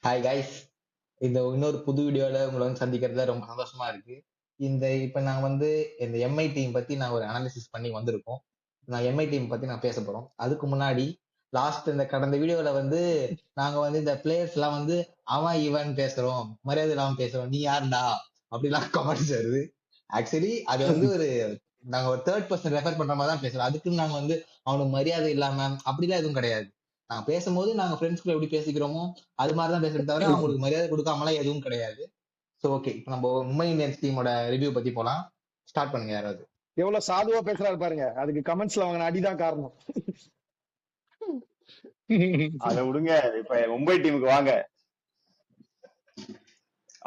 Hi guys. இந்த இன்னொரு புது வீடியோல உங்களை வந்து சந்திக்கிறதுல ரொம்ப சந்தோஷமா இருக்கு. இப்ப நான் வந்து இந்த எம்ஐ டீம் பத்தி நான் ஒரு அனாலிசிஸ் பண்ணி வந்திருக்கோம். நான் எம்ஐ டீம் பத்தி நான் பேச போறோம். அதுக்கு முன்னாடி இந்த கடந்த வீடியோல வந்து நாங்க வந்து இந்த பிளேயர்ஸ் எல்லாம் வந்து அவன் இவன் பேசுறோம், மரியாதை இல்லாம பேசுறோம், நீ யாருடா அப்படிலாம் கமெண்ட்ஸ் வருது. ஆக்சுவலி அது வந்து நாங்க ஒரு தேர்ட் பர்சன் ரெஃபர் பண்ற மாதிரி தான் பேசுறோம். அதுக்குன்னு நாங்க வந்து அவனுக்கு மரியாதை இல்லாம அப்படிலாம் எதுவும் கிடையாது. நாங்க பேசும்போது நாங்க ஃப்ரெண்ட்ஸ்குள்ள எப்படி பேசிக்கிறோமோ அது மாதிரிதான் பேசுறத தவிர அவங்களுக்கு மரியாதை கொடுக்காமலாம் எதுவும் கிடையாது. சோ ஓகே, இப்ப நம்ம மும்பை இந்தியன்ஸ் டீமோட ரிவ்யூ பத்தி போலாம். ஸ்டார்ட் பண்ணுங்க யாராவது. எவ்வளவு சாதுவா பேசுறாரு பாருங்க. அதுக்கு கமெண்ட்ஸ்ல அவங்க அடிதான் காரணம். அத விடுங்க. இப்ப மும்பை டீமுக்கு வாங்க.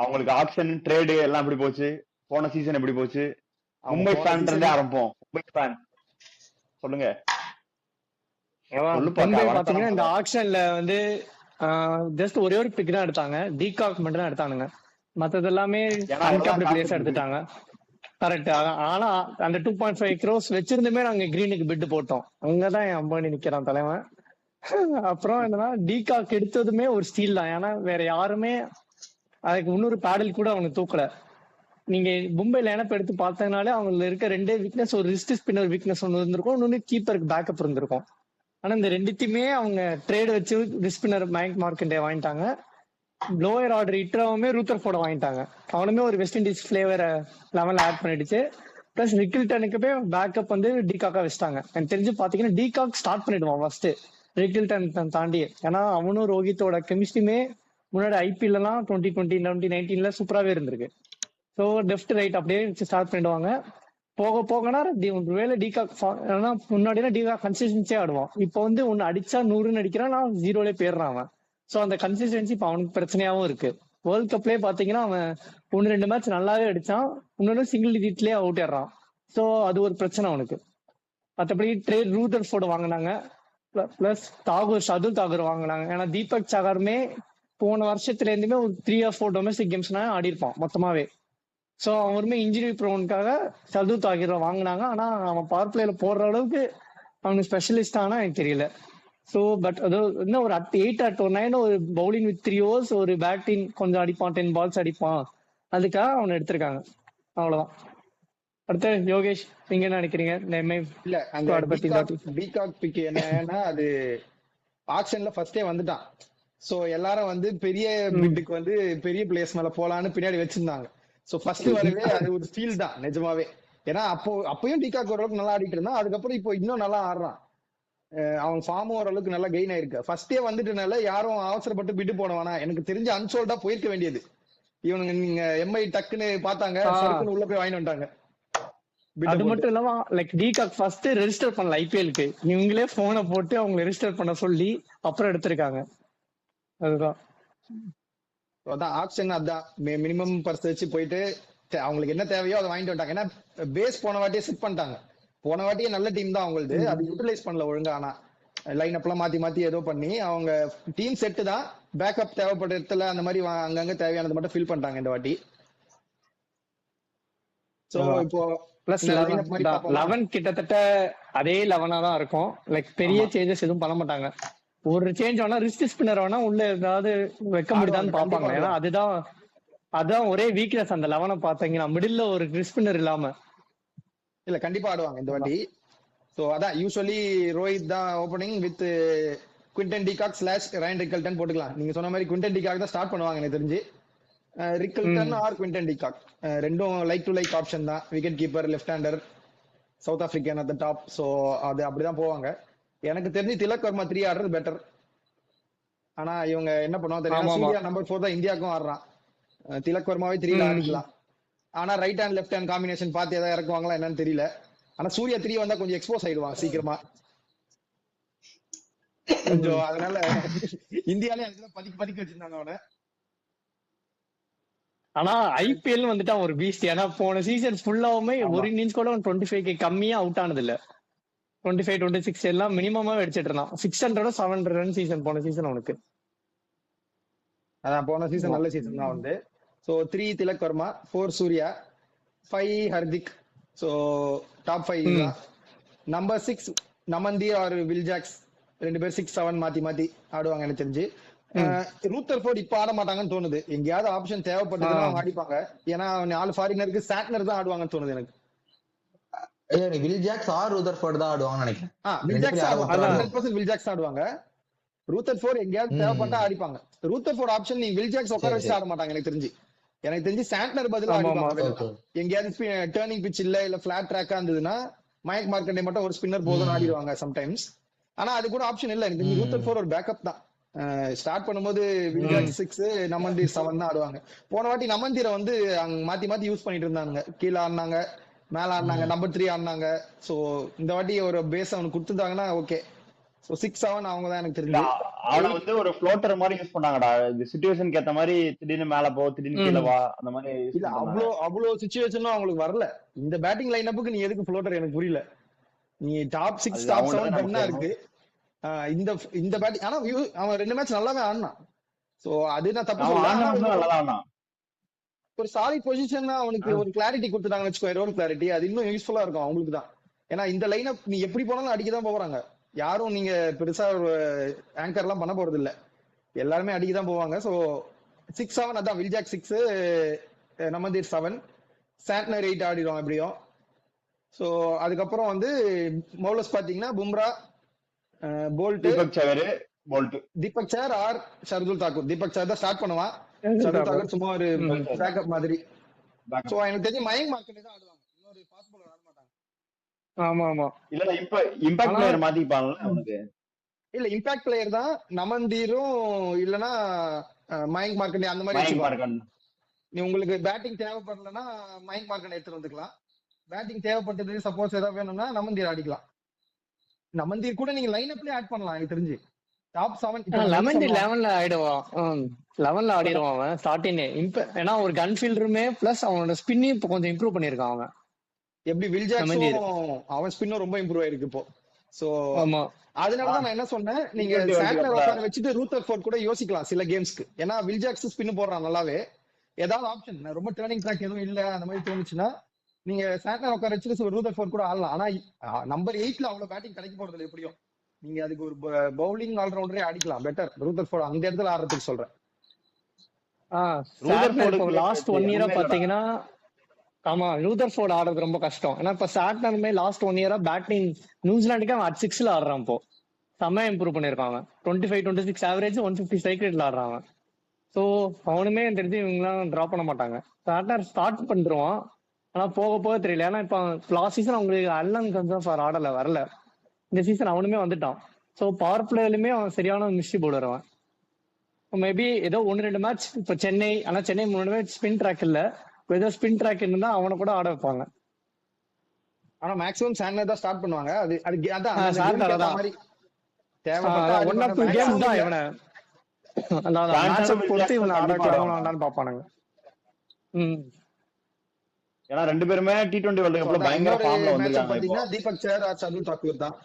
அவங்களுக்கு ஆப்ஷன் ட்ரேடு எல்லாம் எப்படி போச்சு, போன சீசன் எப்படி போச்சு? மும்பை ஃபேன் இருந்தே ஆரம்பிப்போம். மும்பை ஃபேன் சொல்லுங்க. மும்பை பாத்தீங்கன்னா இந்த ஆக்ஷன்ல வந்து ஜஸ்ட் ஒரே ஒரு பிக் தான் எடுத்தாங்க. டீகாக் மட்டும் தான் எடுத்தானுங்க. மத்தது எல்லாமே அன்கேப்டு பிளேயர்ஸ் எடுத்துட்டாங்க. கரெக்ட். ஆனா அந்த 2.5 crores வச்சிருந்துமே நாங்க கிரீனுக்கு பிட் போட்டோம். அங்கதான் என் அம்பானி நிக்கிறான் தலைவன். அப்புறம் என்னன்னா டீகாக் எடுத்ததுமே ஒரு ஸ்டீல் தான். ஏன்னா வேற யாருமே அதுக்கு இன்னொரு பேடல் கூட அவனுக்கு தூக்கல. நீங்க மும்பைல இனப்ப எடுத்து பார்த்ததுனாலே அவங்களுக்கு இருக்க ரெண்டே வீக்னஸ், ஒரு ரிஸ்ட் ஸ்பின்னர் வீக்னஸ் ஒன்று இருந்திருக்கும், இன்னொன்னு கீப்பருக்கு பேக்கப் இருந்திருக்கும். ஆனா இந்த ரெண்டுத்தையுமே அவங்க ட்ரேட் வச்சு ரிஸ்ட் ஸ்பின்னர் மயங்க் மார்க்கண்டே வாங்கிட்டாங்க. லோயர் ஆர்டர் இட்ராவுமே ரூத்தர் ஃபோர்ட வாங்கிட்டாங்க. அவனுமே ஒரு வெஸ்ட் இண்டீஸ் பிளேவரை லெவல்ல ஆட் பண்ணிடுச்சு. பிளஸ் ரிக்கில்டனுக்குமே பேக்கப் வந்து டீகாக்கா வச்சிட்டாங்க. எனக்கு தெரிஞ்சு பாத்தீங்கன்னா டீகாக் ஸ்டார்ட் பண்ணிடுவான் ஃபர்ஸ்ட் ரிக்கில்டன் தாண்டி. ஏன்னா அவனும் ரோஹித்தோட கெமிஸ்ட்ரியுமே முன்னாடி ஐபிஎல்லாம் 2019 சூப்பராகவே இருந்திருக்கு. ஸோ லெஃப்ட் ரைட் அப்படியே ஸ்டார்ட் பண்ணிடுவாங்க. போக போகனா ஒருவேளை டீகாக் முன்னாடினா டீகாக் கன்சிஸ்டன்சியா ஆடுவான். இப்போ வந்து ஒன்னு அடிச்சா 100 அடிக்கிறான், நான் 0 போயிடுறான் அவன். ஸோ அந்த கன்சிஸ்டன்சி இப்போ அவனுக்கு பிரச்சனையாவும் இருக்கு. வேர்ல்ட் கப்லேயே பாத்தீங்கன்னா அவன் 1-2 மேட்ச் நல்லாவே அடிச்சான், இன்னொன்னு சிங்கிள் டிஜிட்லயே அவுட் ஆடுறான். ஸோ அது ஒரு பிரச்சனை அவனுக்கு. மற்றபடி ட்ரேட் ரூதர் ஃபோர்டு வாங்கினாங்க. பிளஸ் ஷதுல் தாகூர் வாங்கினாங்க. ஏன்னா தீபக் சாகருமே போன வருஷத்துல இருந்துமே ஒரு 3 or 4 டொமஸ்டிக் கேம்ஸ்னா ஆடி இருப்பான் மொத்தமாவே. ஸோ அவருமே இன்ஜுரி ப்ரோனுக்காக ஷதுல் தாகூரை வாங்கினாங்க. ஆனா அவன் பவர் பிளேல போடுற அளவுக்கு அவனுக்கு ஸ்பெஷலிஸ்ட் ஆனா எனக்கு தெரியல. ஸோ பட் அது இன்னும் ஒரு 8 or 9 ஒரு பவுலிங் வித் 3 overs ஒரு பேட்டிங் கொஞ்சம் அடிப்பான், 10 balls அடிப்பான், அதுக்காக அவனை எடுத்திருக்காங்க. அவ்வளவுதான். அடுத்து யோகேஷ், நீங்க என்ன நினைக்கிறீங்க? இல்ல அந்த டீகாக் பிக் என்னன்னா அது ஆக்ஷன்ல ஃபர்ஸ்டே வந்துட்டான். சோ எல்லாரும் வந்து பெரிய பிட்டுக்கு வந்து பெரிய பிளேயர்ஸ் மேல போலான்னு பின்னாடி வச்சிருந்தாங்க. சோ ஃபர்ஸ்ட் வரவே அது ஒரு ஸ்டீல் தான் நிஜமாவே. ஏன்னா அப்பயும் டீகாக் ஓரளவுக்கு நல்லா ஆடிட்டு இருந்தான். அதுக்கப்புறம் இப்போ இன்னும் நல்லா ஆடுறான். அவன் ஃபார்மும் ஓரளவுக்கு நல்லா கெயின் ஆயிருக்கு. ஃபர்ஸ்டே வந்துட்டனால யாரும் அவசரப்பட்டு பிட்டு போட வேணாம். எனக்கு தெரிஞ்ச அன்சோல்டா போயிருக்க வேண்டியது. இவனுங்க நீங்க எம்ஐ டக்குன்னு பார்த்தாங்க, சர்க்குன்னு உள்ள போய் வாங்கிட்டு வந்துட்டாங்க. அது மட்டும் இல்லாம லைக் டீகாக் ஃபர்ஸ்ட் ரெஜிஸ்டர் பண்ணல ஐபிஎலுக்கு. இவங்களே போனை போட்டு அவங்க ரெஜிஸ்டர் பண்ண சொல்லி அப்புறம் எடுத்திருக்காங்க. அதுதான் அதான் ஆக்ஷன். அதான் மினிமம் பர்ஸ் வச்சு போயிட்டு அவங்களுக்கு என்ன தேவையோ அதை வாங்கிட்டு வந்துட்டாங்க. ஏன்னா பேஸ் போன வாட்டியே செட் பண்ணிட்டாங்க. போன வாட்டியே நல்ல டீம் தான் அவங்களுக்கு, அது யூட்டிலைஸ் பண்ணல ஒழுங்கா. ஆனா லைன் அப்லாம் மாத்தி ஏதோ பண்ணி அவங்க டீம் செட்டு தான், பேக்கப் தேவைப்பட்ட இடத்துல அந்த மாதிரி அங்கங்க தேவையானது மட்டும் ஃபில் பண்ணிட்டாங்க இந்த வாட்டி. சோ இப்போ பிளஸ் 11 கிட்டத்தட்ட அதே 11 தான் இருக்கும். லைக் பெரிய சேஞ்சஸ் எதுவும் பண்ண மாட்டாங்க. ஒரு சேஞ்ச் ஆனா ரிஸ்ட் ஸ்பின்னர் வேணா உள்ள ஏதாவது வைக்க முடியுதான்னு பாப்பாங்க. ஏன்னா அதுதான் ஒரே வீக்னஸ் அந்த 11 பாத்தீங்கன்னா மிடில்ல ஒரு ரிஸ்ட் ஸ்பின்னர் இல்லாம. இல்ல கண்டிப்பா ஆடுவாங்க இந்த வாட்டி. சோ அதான் யூசுவலி ரோஹித் தான் opening with Quinton de Kock / Ryan Rickelton போட்டுக்கலாம். நீங்க சொன்ன மாதிரி குவிண்டன் டிகாக் தான் ஸ்டார்ட் பண்ணுவாங்க எனக்கு தெரிஞ்சு. ரிக்கல்டன் ஆர் குவிண்டன் டிகாக் ரெண்டும் லைக் டு லைக் ஆப்ஷன் தான். Wicket keeper, left hander, south African at the top. So அது அப்படிதான் போவாங்க. எனக்கு தெரிஞ்சு திலக் வர்மா 3 ஆடுறது பெட்டர். ஆனா இவங்க என்ன பண்ணுவாங்க தெரியும், சூர்யா நம்பர் 4 தான் இந்தியாவுக்கும் ஆடுறான். திலக் வர்மாவே 3ல ஆடிக்கலாம். ஆனா right hand left hand combination பார்த்து ஏதாவது இறக்குவாங்களா என்னன்னு தெரியல. ஆனா சூர்யா 3 வந்தா கொஞ்சம் எக்ஸ்போஸ் ஆயிடுவான் சீக்கிரமா கொஞ்சம். அதனால இந்தியாலே அதுதான் பதிக்க வச்சிருந்தாங்க அவனை. ஆனா ஐபிஎல் வந்துட்டு ஒரு பீஸ்ட். ஏன்னா போன சீசன் ஃபுல்லாவுமே ஒரு இன்னிங்ஸ் கூட 25K கம்மியா அவுட் ஆனது இல்ல. 25, 26 எல்லாம் மினிமமா அடிச்சிட்டு இருந்தான். 600 700 ரன் சீசன் போன சீசன் அவனுக்கு. அதான் போன சீசன் நல்ல சீசன் தான் வந்து. So 3 Tilak Varma, 4 Surya, 5 Hardik. So top 5 தான். நம்பர் 6 நமந்தி ஆர் வில் ஜாக்ஸ், 2 பேர் 6, 7 மாத்தி ஆடுவாங்க எனக்கு தெரிஞ்சு. ரூத்தர்ஃபோர்ட் இப்ப ஆட மாட்டாங்கன்னு தோணுது. எங்கேயாவது ஆப்ஷன் தேவைப்பட்டதுன்னா அவங்க ஆடிப்பாங்க. ஏன்னா 4 ஃபாரினருக்கு சாட்னர் தான் ஆடுவாங்கன்னு தோணுது எனக்கு. வில் ஜாக்ஸ் ஆர் ரூதர்ஃபோர்ட் தான் ஆடுவாங்கன்னு நினைக்கிறேன். வில் ஜாக்ஸ் ஆடுவாங்க, 100% வில் ஜாக்ஸ் ஆடுவாங்க. ரூத்தர்ஃபோர்ட் எங்கேயாவது தேவைப்பட்டா ஆடிப்பாங்க. ரூத்தர்ஃபோர்ட் ஆப்ஷன் நீ வில் ஜாக்ஸ் உட்கார வச்சு ஆட மாட்டாங்க எனக்கு தெரிஞ்சு சாண்ட்னர் பதிலா ஆடிப்பாங்க. எங்கேயாவது டர்னிங் பிட்ச் இல்ல பிளாட் ட்ராக்கா இருந்ததுன்னா மயக் மார்க்கண்டே மட்டும் ஒரு ஸ்பின்னர் போதும் ஆடிடுவாங்க சம்டைம்ஸ். ஆனா அது கூட ஆப்ஷன் இல்ல. எனக்கு ரூத்தர்ஃபோர்ட் ஒரு பேக்கப் தான். ஸ்டார்ட் பண்ணும்போது வில் ஜாக்ஸ் 6, நமந்தீர் 7 தான் ஆடுவாங்க. போன வாட்டி நமந்தீரை வந்து அங்க மாத்தி யூஸ் பண்ணிட்டு இருந்தாங்க. கீழே ஆடினாங்க, மேல ஆடினாங்க, நம்பர் 3 ஆடினாங்க. சோ இந்த வாட்டி ஒரு பேஸ் அவனுக்கு கொடுத்துட்டாங்கன்னா ஓகே. சோ 6, 7 அவங்க தான் எனக்கு தெரிஞ்சு. அவள வந்து ஒரு ஃப்ளோட்டர் மாதிரி யூஸ் பண்ணாங்கடா. இந்த சிச்சுவேஷனுக்கு ஏத்த மாதிரி திடீர்னு மேல போ, திடீர்னு கீழ வா, அந்த மாதிரி. இல்ல அவ்வளவு சிச்சுவேஷனும் அவங்களுக்கு வரல. இந்த பேட்டிங் லைனப்புக்கு நீ எதுக்கு ஃப்ளோட்டர் எனக்கு புரியல. நீ டாப் 6 டாப் 7 பண்ணா இருக்கு. இந்த பேட்டிங் ஆனா அவன் 2 மேட்ச் நல்லாவே ஆடினான். சோ அது நான் தப்பு சொல்லல. ஒரு சாலிட் பொசிஷன் அவனுக்கு ஒரு கிளாரிட்டி கொடுத்துட்டாங்கன்னு வச்சுக்கோ, ரோல் கிளாரிட்டி. அது இன்னும் யூஸ்ஃபுல்லா இருக்கும் அவங்களுக்கு தான். ஏன்னா இந்த லைனப் நீ எப்படி போனாலும் அடிக்கதான் போறாங்க. யாரும் நீங்க பெருசா ஒரு ஆங்கர் எல்லாம் பண்ண போறது இல்ல, எல்லாருமே அடிக்கதான் போவாங்க. சோ 6, 7 அதான் வில் ஜாக் 6, நமந்தீர் 7, சாண்ட்னர் 8 ஆடிடுவாங்க எப்படியும். சோ அதுக்கப்புறம் வந்து பவுலர்ஸ் பாத்தீங்கன்னா பும்ரா, போல்ட், தீபக் சஹர் ஆர் ஷர்துல் தாக்கூர். தீபக் சஹர் தான் ஸ்டார்ட் பண்ணுவான். ஷர்துல் தாக்கூர் சும்மா ஒரு பேக்கப் மாதிரி. சோ எனக்கு தெரிஞ்சு மயங்க் மார்க்கண்டே தான் ஆடுவாங்க. இன்னொரு ஃபாஸ்ட் பவுலர் ஆட மாட்டாங்க. ஆமா இல்ல இம்பாக்ட் பிளேயர் மாத்திப்பாங்கல அவனுக்கு. இல்ல இம்பாக்ட் பிளேயர் தான். நமந்தீரும் இல்லனா மயங்க் மார்க்கண்டே அந்த மாதிரி வச்சுப்பாங்க. நீ உங்களுக்கு பேட்டிங் தேவைப்படலன்னா மயங்க் மார்க்கண்டே எடுத்து வந்துக்கலாம். பேட்டிங் தேவைப்பட்டது சப்போஸ் ஏதாவது வேணும்னா நமந்தீர் ஆடிக்கலாம். நமந்தீர் கூட நீங்க லைன் அப்லயே ஆட் பண்ணலாம் எனக்கு தெரிஞ்சு. டாப் 7 11 ஆயிடுவான். 11 ஆடிடுவான் அவன் ஸ்டார்டிங். ஏன்னா ஒரு கன் ஃபீல்டருமே பிளஸ் அவனோட ஸ்பின்னையும் இப்போ கொஞ்சம் இம்ப்ரூவ் பண்ணிருக்கான் அவன். எப்படி வில் ஜாக்ஸும் அவன் ஸ்பின்னும் ரொம்ப இம்ப்ரூவ் ஆயிருக்கு இப்போ. சோ அதனாலதான் நான் என்ன சொன்னேன், நீங்க சாண்ட்னர் உட்கார வச்சுட்டு ரூத்தர்ஃபோர்ட் கூட யோசிக்கலாம் சில கேம்ஸ்க்கு. ஏன்னா வில் ஜாக்ஸ் ஸ்பின் போடுறான் நல்லாவே. ஏதாவது ஆப்ஷன் ரொம்ப டர்னிங் ட்ராக் எதுவும் இல்ல அந்த மாதிரி தோணுச்சுன்னா நீங்க சாண்ட்னர் உட்கார வச்சுட்டு ரூத்தர்ஃபோர்ட் கூட ஆடலாம். ஆனா நம்பர் 8ல அவ்வளவு பேட்டிங் கிடைக்க போறது எப்படியும். நீங்க அதுக்கு ஒரு பவுலிங் ஆல்ரவுண்டரே அடிக்கலாம் பெட்டர். ரூத்தர்ஃபோர்ட் அந்த இடத்துல ஆடுறதுக்கு சொல்றேன். லாஸ்ட் 1 இயரா பாத்தீங்கன்னா ஆமா ரூதர்ஃபோர்ட் ஆடுறது ரொம்ப கஷ்டம். ஏன்னா இப்ப சாட்னருமே லாஸ்ட் 1 இயரா பேட்டிங் நியூசிலாந்துக்கு அவன் 6ல ஆடுறான். இப்போ செம்ம இம்ப்ரூவ் பண்ணிருக்காங்க. 25-26 ஆவரேஜ், 150 ஸ்ட்ரைக் ரேட்ல ஆடுறாங்க. சோ அவனுமே தெரிஞ்சு இவங்கெல்லாம் டிராப் பண்ண மாட்டாங்க. சாட்னர் ஸ்டார்ட் பண்ணிடுவான், ஆனா போக தெரியல. ஏன்னா இப்ப லாஸ்ட் சீசன் அவங்களுக்கு அல்லன் கன்சர்ஃப் ஆடல வரல. இந்த சீசன் அவனுமே வந்துட்டான். சோ பவர் பிளேலுமே அவன் சரியான மிஸ்டி பவுலர் அவன். மேபி ஏதோ 1-2 மேட்ச் இப்ப சென்னை, ஆனா சென்னை 3 மேட்ச் ஸ்பின் ட்ராக் இல்ல. ஏதோ ஸ்பின் ட்ராக் இருந்தா அவனை கூட ஆட வைப்பாங்க. ஆனா மேக்ஸிமம் சாண்ட்னர் தான் ஸ்டார்ட் பண்ணுவாங்க. அது அதான் மாதிரி தேவைப்பட்ட 1-2 கேம் தான் இவனை அந்த மேட்ச் பொறுத்து இவனை ஆட வைக்கலாம்னு பாப்பானுங்க. ஏன்னா ரெண்டு பேருமே T20 வேர்ல்ட் கப்ல பயங்கர ஃபார்ம்ல வந்திருக்காங்க. தீபக் சஹர் ஆர் ஷர்துல் தாக்கூர் தான்.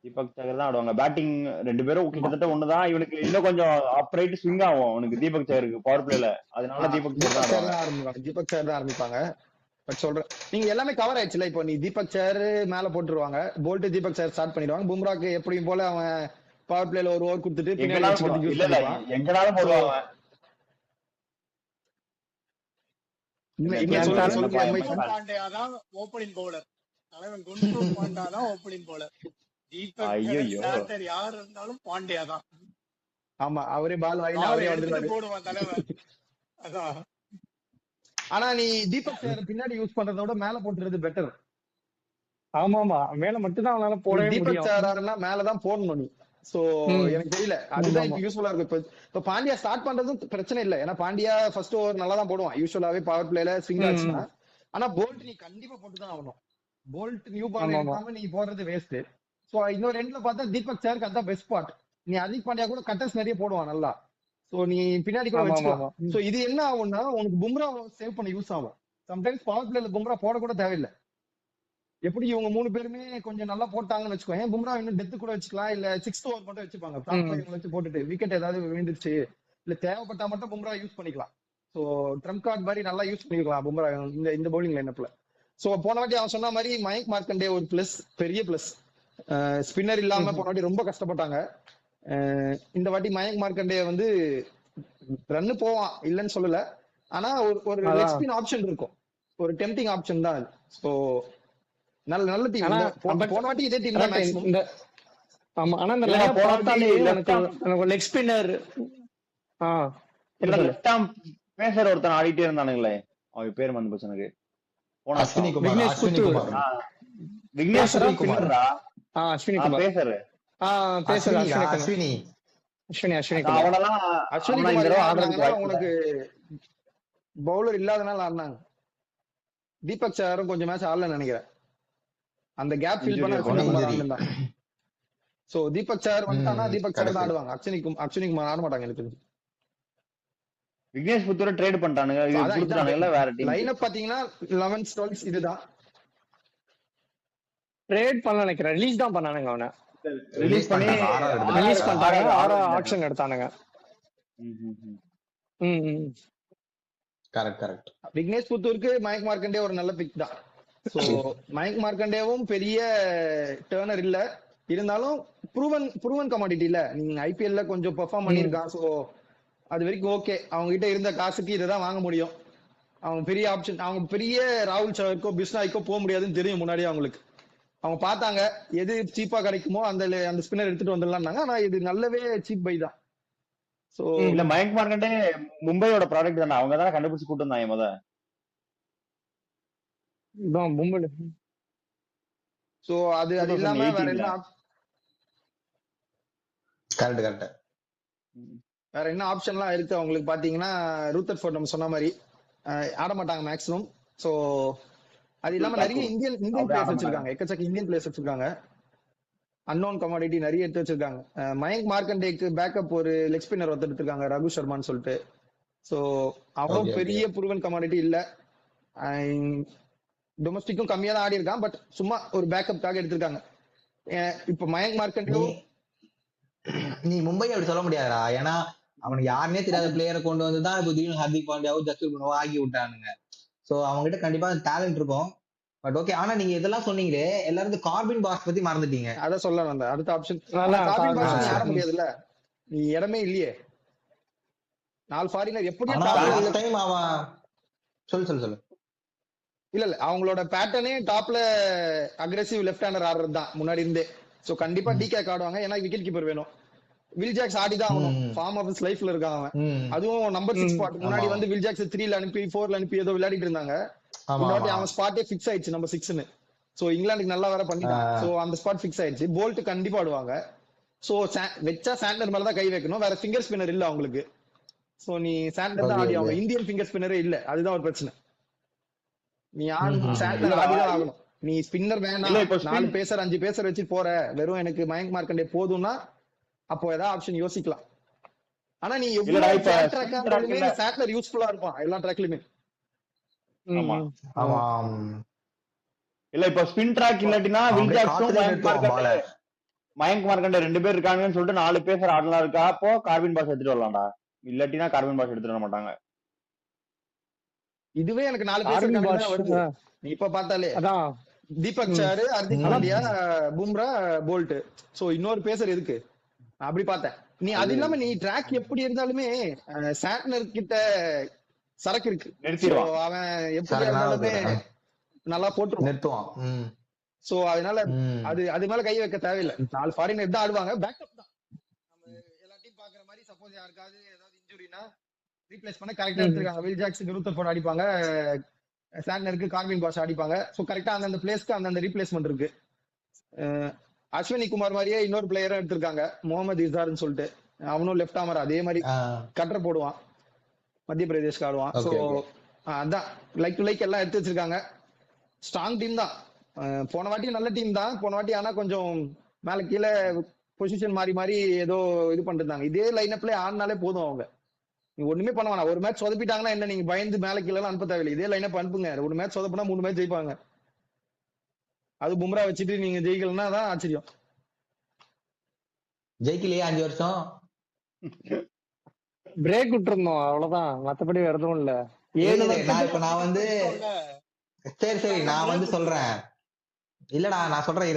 தீபக் சஹர் தான் ஆடுவாங்க. பேட்டிங் ரெண்டு பேரும் கிட்டத்தட்ட ஒண்ணுதான். இவனுக்கு இன்னும் கொஞ்சம் அப்ரைட் ஸ்விங் ஆகும் அவனுக்கு தீபக் சஹருக்கு பவர் பிளேல. அதனால தீபக் சஹர் தான் ஆரம்பிப்பாங்க. தீபக் சஹர் தான் ஆரம்பிப்பாங்க. பட் சொல்றேன் நீங்க எல்லாமே கவர் ஆயிடுச்சுல. இப்போ நீ தீபக் சஹர் மேல போட்டுருவாங்க, போல்ட் தீபக் சஹர் ஸ்டார்ட் பண்ணிடுவாங்க. பும்ராக்கு எப்படியும் போல அவன் பவர் பிளேல ஒரு ஓவர் கொடுத்துட்டு எங்கனாலும் போடுவாங்க. ஓப்பனிங் பவுலர் தலைவன் குண்டு பாண்டா தான் ஓப்பனிங் பவுலர். தீபக் யார் இருந்தாலும் பாண்டியா தான். ஆமா அவரே பால் வாயில அவரே வந்து போடுவான் தலைவன். அதான். ஆனா நீ தீபக் சஹர் பின்னாடி யூஸ் பண்றத விட மேல போட்டுறது பெட்டர். ஆமா மேல மட்டும் தான் அவனால போடவே முடியும். தீபக் சஹர்னா மேல தான் போடணும் நீ. சோ எனக்கு தெரியல, அதுதான் இப்ப யூஸ்ஃபுல்லா இருக்கு. இப்ப பாண்டியா ஸ்டார்ட் பண்றதும் பிரச்சனை இல்ல. ஏன்னா பாண்டியா ஃபர்ஸ்ட் ஓவர் நல்லா தான் போடுவான் யூஸ்வலாவே பவர் பிளேல ஸ்விங் ஆச்சுன்னா. ஆனா போல்ட் நீ கண்டிப்பா போட்டுதான் ஆகணும். போல்ட் நியூ பால் எடுக்காம நீ போடுறது வேஸ்ட். சோ இன்னொரு எண்ட்ல பார்த்தா தீபக் சஹருக்கு அதான் பெஸ்ட் ஸ்பாட். நீ அதிக் பாண்டியா கூட கட்டர்ஸ் நிறைய போடுவான் நல்லா. சோ நீ பின்னாடி கூட வச்சுக்கலாம். சோ இது என்ன ஆகும்னா உனக்கு பும்ரா சேவ் பண்ண யூஸ் ஆகும். சம்டைம்ஸ் பவர் பிளேல பும்ரா போட கூட தேவையில்லை. எப்படி இவங்க 3 பேருமே கொஞ்சம் நல்லா போட்டாங்கன்னு வச்சுக்கோங்க, பும்ரா இன்னும் டெத்து கூட வச்சுக்கலாம். இல்ல 6th ஓவர் மட்டும் வச்சுப்பாங்க, வச்சு போட்டுட்டு விக்கெட் ஏதாவது விழுந்துருச்சு இல்ல தேவைப்பட்டா மட்டும் பும்ரா யூஸ் பண்ணிக்கலாம். சோ ட்ரம்ப் கார்டு மாதிரி நல்லா யூஸ் பண்ணிக்கலாம் பும்ரா இந்த பவுலிங் லைனப்ல. சோ போன வாட்டி அவன் சொன்ன மாதிரி மயங்க் மார்க்கண்டே ஒரு பிளஸ், பெரிய பிளஸ். ஸ்பின்னர் இல்லாம போன வாட்டி ரொம்ப கஷ்டப்பட்டாங்க. இந்த வாட்டி மயங்க் மார்க்கண்டே வந்து ரன்னு போவான் இல்லைன்னு சொல்லல. ஆனா ஒரு லெக் அதான் ஸ்பின் ஆப்ஷன் இருக்கும், ஒரு டெம்டிங் ஆப்ஷன் தான் அது. ஸோ நல்ல நல்ல டீம். ஆனா போன வாட்டி இதே டீம் தான் கரெக்ட். மேக்ஸிமம். இந்த ஆமா, ஆனா இந்த இல்ல லைனை போன வாட்டி பார்த்தாலே லெஃப்ட் எனக்கு லெக் ஸ்பின்னர். இல்ல சொல்லு. லெஃப்ட் ஆர்ம் பேசர் ஒருத்தன் ஆடிட்டே இருந்தானுங்களே, அவன் பேர் வந்து போச்சு எனக்கு போன அஸ்வினி வருஷம். குமார் விக்னேஷ் அஸ்வினி புத்தூர். குமார் விக்னேஷ் அஸ்வினி குமார் ஸ்பின்னரா? அஸ்வினி குமார். பேசரு பேசுறது அஸ்வினி அஸ்வினி குமார். அஸ்வினி அஸ்வினி குமார். அவனெல்லாம் அஸ்வினி அவனா இந்த குமார் தடவை ஏன் ஆடுறதுக்கு ஆடினாங்கன்னா வாய்ப்பு இல்ல. உனக்கு பவுலர் இல்லாதனால ஆடினாங்க. தீபக் சாரும் கொஞ்சம் மேட்ச் ஆடலன்னு நினைக்கிறேன். அந்த கேப் ஃபில் பண்ண இன்ஜுரி அஸ்வினி குமார் இன்ஜுரி. ஆடலாம். சோ தீபக் சார் வந்துட்டானா தீபக் சார் தான் ஆடுவாங்க. அஸ்வினி குமார் ஆட மாட்டாங்க எனக்கு தெரிஞ்சு. விக்னேஷ் புத்தூரை ட்ரேட் பண்ணிட்டானுங்க, So இது அதான் கொடுத்துட்டானுங்கல்ல வேற டீம். லைனப் பாத்தீங்கன்னா 11 12 இதுதான். ட்ரேட் பண்ண நினைக்கிறேன், ரிலீஸ் தான் பண்ணானுங்க அவனை. ரிலீஸ் பண்ணி ரிலீஸ் பண்ணிட்டாங்க, ஆக்ஷன் எடுத்தானுங்க. Correct correct. விக்னேஷ் புத்தூருக்கு மயங்க் மார்க்கண்டே ஒரு நல்ல பிக் தான். சோ மயங்க் மார்க்கண்டேவும் பெரிய டேர்னர் இல்ல, இருந்தாலும் ப்ரூவன் கமாடிட்டி இல்ல. நீங்க ஐபிஎல்ல கொஞ்சம் பெர்ஃபார்ம் பண்ணிருக்கான். சோ அது வரைக்கும் ஓகே. அவங்க கிட்ட இருந்த காசுக்கு இதான் வாங்க முடியும். அவங்க பெரிய ஆப்ஷன், அவங்க பெரிய ராகுல் சவர்க்கோ பிஸ்னாய்க்கோ போக முடியாதுன்னு தெரியும் முன்னாடியே அவங்களுக்கு. அவங்க பார்த்தாங்க எது சீப்பா கிடைக்குமோ அந்த ஸ்பின்னர் எடுத்துட்டு வந்துடலாம்னாங்க. ஆனா இது நல்லவே சீப் பை தான். சோ இல்ல மயங்க் மார்க்கண்டே மும்பையோட ப்ராடக்ட் தானே, அவங்க தானே கண்டுபிடிச்சு கூட்டு வந்தாங்க முத. மும்பை. சோ அது இல்லாம வேற என்ன கரெக்ட் கரெக்ட். வேற என்ன ஆப்ஷன்லாம் இருக்கு அவங்களுக்கு பாத்தீங்கன்னா, ரூத்தர்ஃபோர்ட் நம்ம சொன்ன மாதிரி ஆட மாட்டாங்க மேக்ஸிமம். சோ அது இல்லாம நிறைய இந்தியன் பிளேயர்ஸ் வச்சிருக்காங்க, எக்கச்சக்க இந்தியன் பிளேயர்ஸ் வச்சிருக்காங்க. அன்னோன் கமாடிட்டி நிறைய எடுத்து வச்சிருக்காங்க. மயங்க் மார்க்கண்டேக்கு பேக்கப் ஒரு லெக் ஸ்பின்னர் ஒருத்தர் எடுத்திருக்காங்க, ரகு சர்மான்னு சொல்லிட்டு. சோ அவனும் பெரிய ப்ரூவன் கமாடிட்டி இல்ல, டொமஸ்டிக்கும் கம்மியா தான் ஆடி இருக்கான். பட் சும்மா ஒரு பேக்கப்காக எடுத்திருக்காங்க. இப்ப மயங்க் மார்க்கண்டே நீ மும்பை அப்படி சொல்ல முடியாதா, ஏன்னா அவனுக்கு யாருன்னே தெரியாத பிளேயரை கொண்டு வந்துதான் இப்போ திடீர்னு ஹர்திக் பாண்டியாவும் ஜஸ்பிரித் பும்ராவும் ஆகி விட்டானுங்க. சோ அவங்க கிட்ட கண்டிப்பா டேலண்ட் இருக்கும். பட் ஓகே, ஆனா நீங்க இதெல்லாம் சொன்னீங்களே, எல்லாரும் கார்பின் பாஸ் பத்தி மறந்துட்டீங்க. அதான் சொல்ல வந்த அடுத்த ஆப்ஷன். கார்பின் பாஸ் நீ ஆட முடியாதுல்ல, நீ இடமே இல்லையே. 4 ஃபாரினர் எப்படி டைம் அவன் சொல்லு இல்ல அவங்களோட பேட்டர்னே டாப்ல அக்ரெசிவ் லெஃப்ட் ஹேண்டர் ஆடுறது தான் முன்னாடி இருந்தே. சோ கண்டிப்பா டிகேக் ஆடுவாங்க, ஏன்னா விக்கெட் கீப்பர் வேணும். வில் ஜாக்ஸ் ஆடிதான் ஆகணும், ஃபார்ம் ஆஃப் ஹிஸ் லைஃப்ல இருக்கான் அவன். அதுவும் நம்பர் 6 ஸ்பாட். முன்னாடி வந்து வில் ஜாக்ஸ் 3ல அனுப்பி 4ல அனுப்பி ஏதோ விளையாடிட்டு இருந்தாங்க. அவன் ஸ்பாட்டே பிக்ஸ் ஆயிடுச்சு நம்பர் 6ன்னு. சோ இங்கிலாந்துக்கு நல்லா வேற பண்ணிட்டான். சோ அந்த ஸ்பாட் பிக்ஸ் ஆயிடுச்சு. போல்ட் கண்டிப்பா ஆடுவாங்க. சோ வெச்சா சாண்டர் மேலதான் கை வைக்கணும், வேற ஃபிங்கர் ஸ்பின்னர் இல்ல அவங்களுக்கு. சோ நீ சாண்டர் தான் ஆடி ஆகணும், இந்தியன் ஃபிங்கர் ஸ்பின்னரே இல்ல, அதுதான் ஒரு பிரச்சனை. நீ சாண்டர் ஆடிதான் ஆகணும். நீ ஸ்பின்னர் வேணாம், 4 பேசர் 5 பேசர் வச்சு போற, வெறும் எனக்கு மயங்க் மார்க்கண்டே போதும்னா அப்போ ஏதாவது ஆப்ஷன் யோசிக்கலாம். ஆனா நீ எவ்வளவு சாட்லர் யூஸ்ஃபுல்லா இருப்பான் எல்லா ட்ராக்லயுமே. இல்ல இப்ப ஸ்பின் ட்ராக் இல்லாட்டினா வில் ஜாக்ஸும் மயங்க் மார்க்கண்டே 2 பேர் இருக்காங்கன்னு சொல்லிட்டு 4 பேசர் ஆடலாம் இருக்கா. அப்போ கார்பின் பாஸ் எடுத்துட்டு வரலாம்டா, இல்லாட்டினா கார்பின் பாஸ் எடுத்துட்டு வர மாட்டாங்க. இதுவே எனக்கு 4 பேசர் வருது. நீ இப்ப பார்த்தாலே தீபக் சாரு, ஹர்திக் பாண்டியா, பும்ரா, போல்ட். சோ இன்னொரு பேசர் எதுக்கு அப்படி பார்த்தேன். நீ அது இல்லாம நீ ட்ராக் எப்படி இருந்தாலுமே சாட்னர் கிட்ட சரக்கு இருக்கு, அவன் எப்படி இருந்தாலுமே நல்லா போட்டுருவான். சோ அதனால அது மேல கை வைக்க தேவையில்லை. 4 ஃபாரினர் தான் ஆடுவாங்க, பேக்கப் தான். நம்ம எல்லா டீம் பாக்குற மாதிரி சப்போஸ் யாருக்காவது ஏதாவது இன்ஜுரினா ரீப்ளேஸ் பண்ண கரெக்டா எடுத்துருக்காங்க. வில் ஜாக்ஸுக்கு ரூத்தர்ஃபோர்ட் அடிப்பாங்க, சாட்னருக்கு கார்வின் பாஸ் அடிப்பாங்க. சோ கரெக்டா அந்தந்த பிளேஸ்க்கு அந்தந்த ரீப்ளேஸ்மெண்ட் இருக்கு. அஸ்வினி குமார் மாதிரியே இன்னொரு பிளேயரும் எடுத்திருக்காங்க, முகமது இசார்னு சொல்லிட்டு. அவனும் லெஃப்ட் ஆமர், அதே மாதிரி கட்டர் போடுவான், மத்திய பிரதேஷ்க்கு ஆடுவான். சோ அதான் லைக் டு லைக் எல்லாம் எடுத்து வச்சிருக்காங்க. ஸ்ட்ராங் டீம் தான். போன வாட்டி நல்ல டீம் தான் போன வாட்டி, ஆனா கொஞ்சம் மேல கீழே பொசிஷன் மாறி மாறி ஏதோ இது பண்ணிருந்தாங்க. இதே லைனப்ல ஆடினாலே போதும், அவங்க நீங்க ஒண்ணுமே பண்ண வேணாம். ஒரு மேட்ச் சொதப்பிட்டாங்கன்னா என்ன, நீங்க பயந்து மேல கீழே அனுப்ப தேவையில்லை. இதே லைனப் அனுப்புங்க, ஒரு மேட்ச் சொதப்பினா 3 மேட்ச் ஜெயிப்பாங்க. அது பும்ரா வச்சுட்டு நீங்க ஜெயிக்கலன்னா தான் ஆச்சரியம். ஜெயிக்கலையே 5 வருஷம் பிரேக் விட்டுருந்தோம், அவ்வளவுதான். மத்தபடி வேற எதுவும் இல்ல. நான் வந்து சரி நான் வந்து சொல்றேன், இல்லடா நான் சொல்றேன்.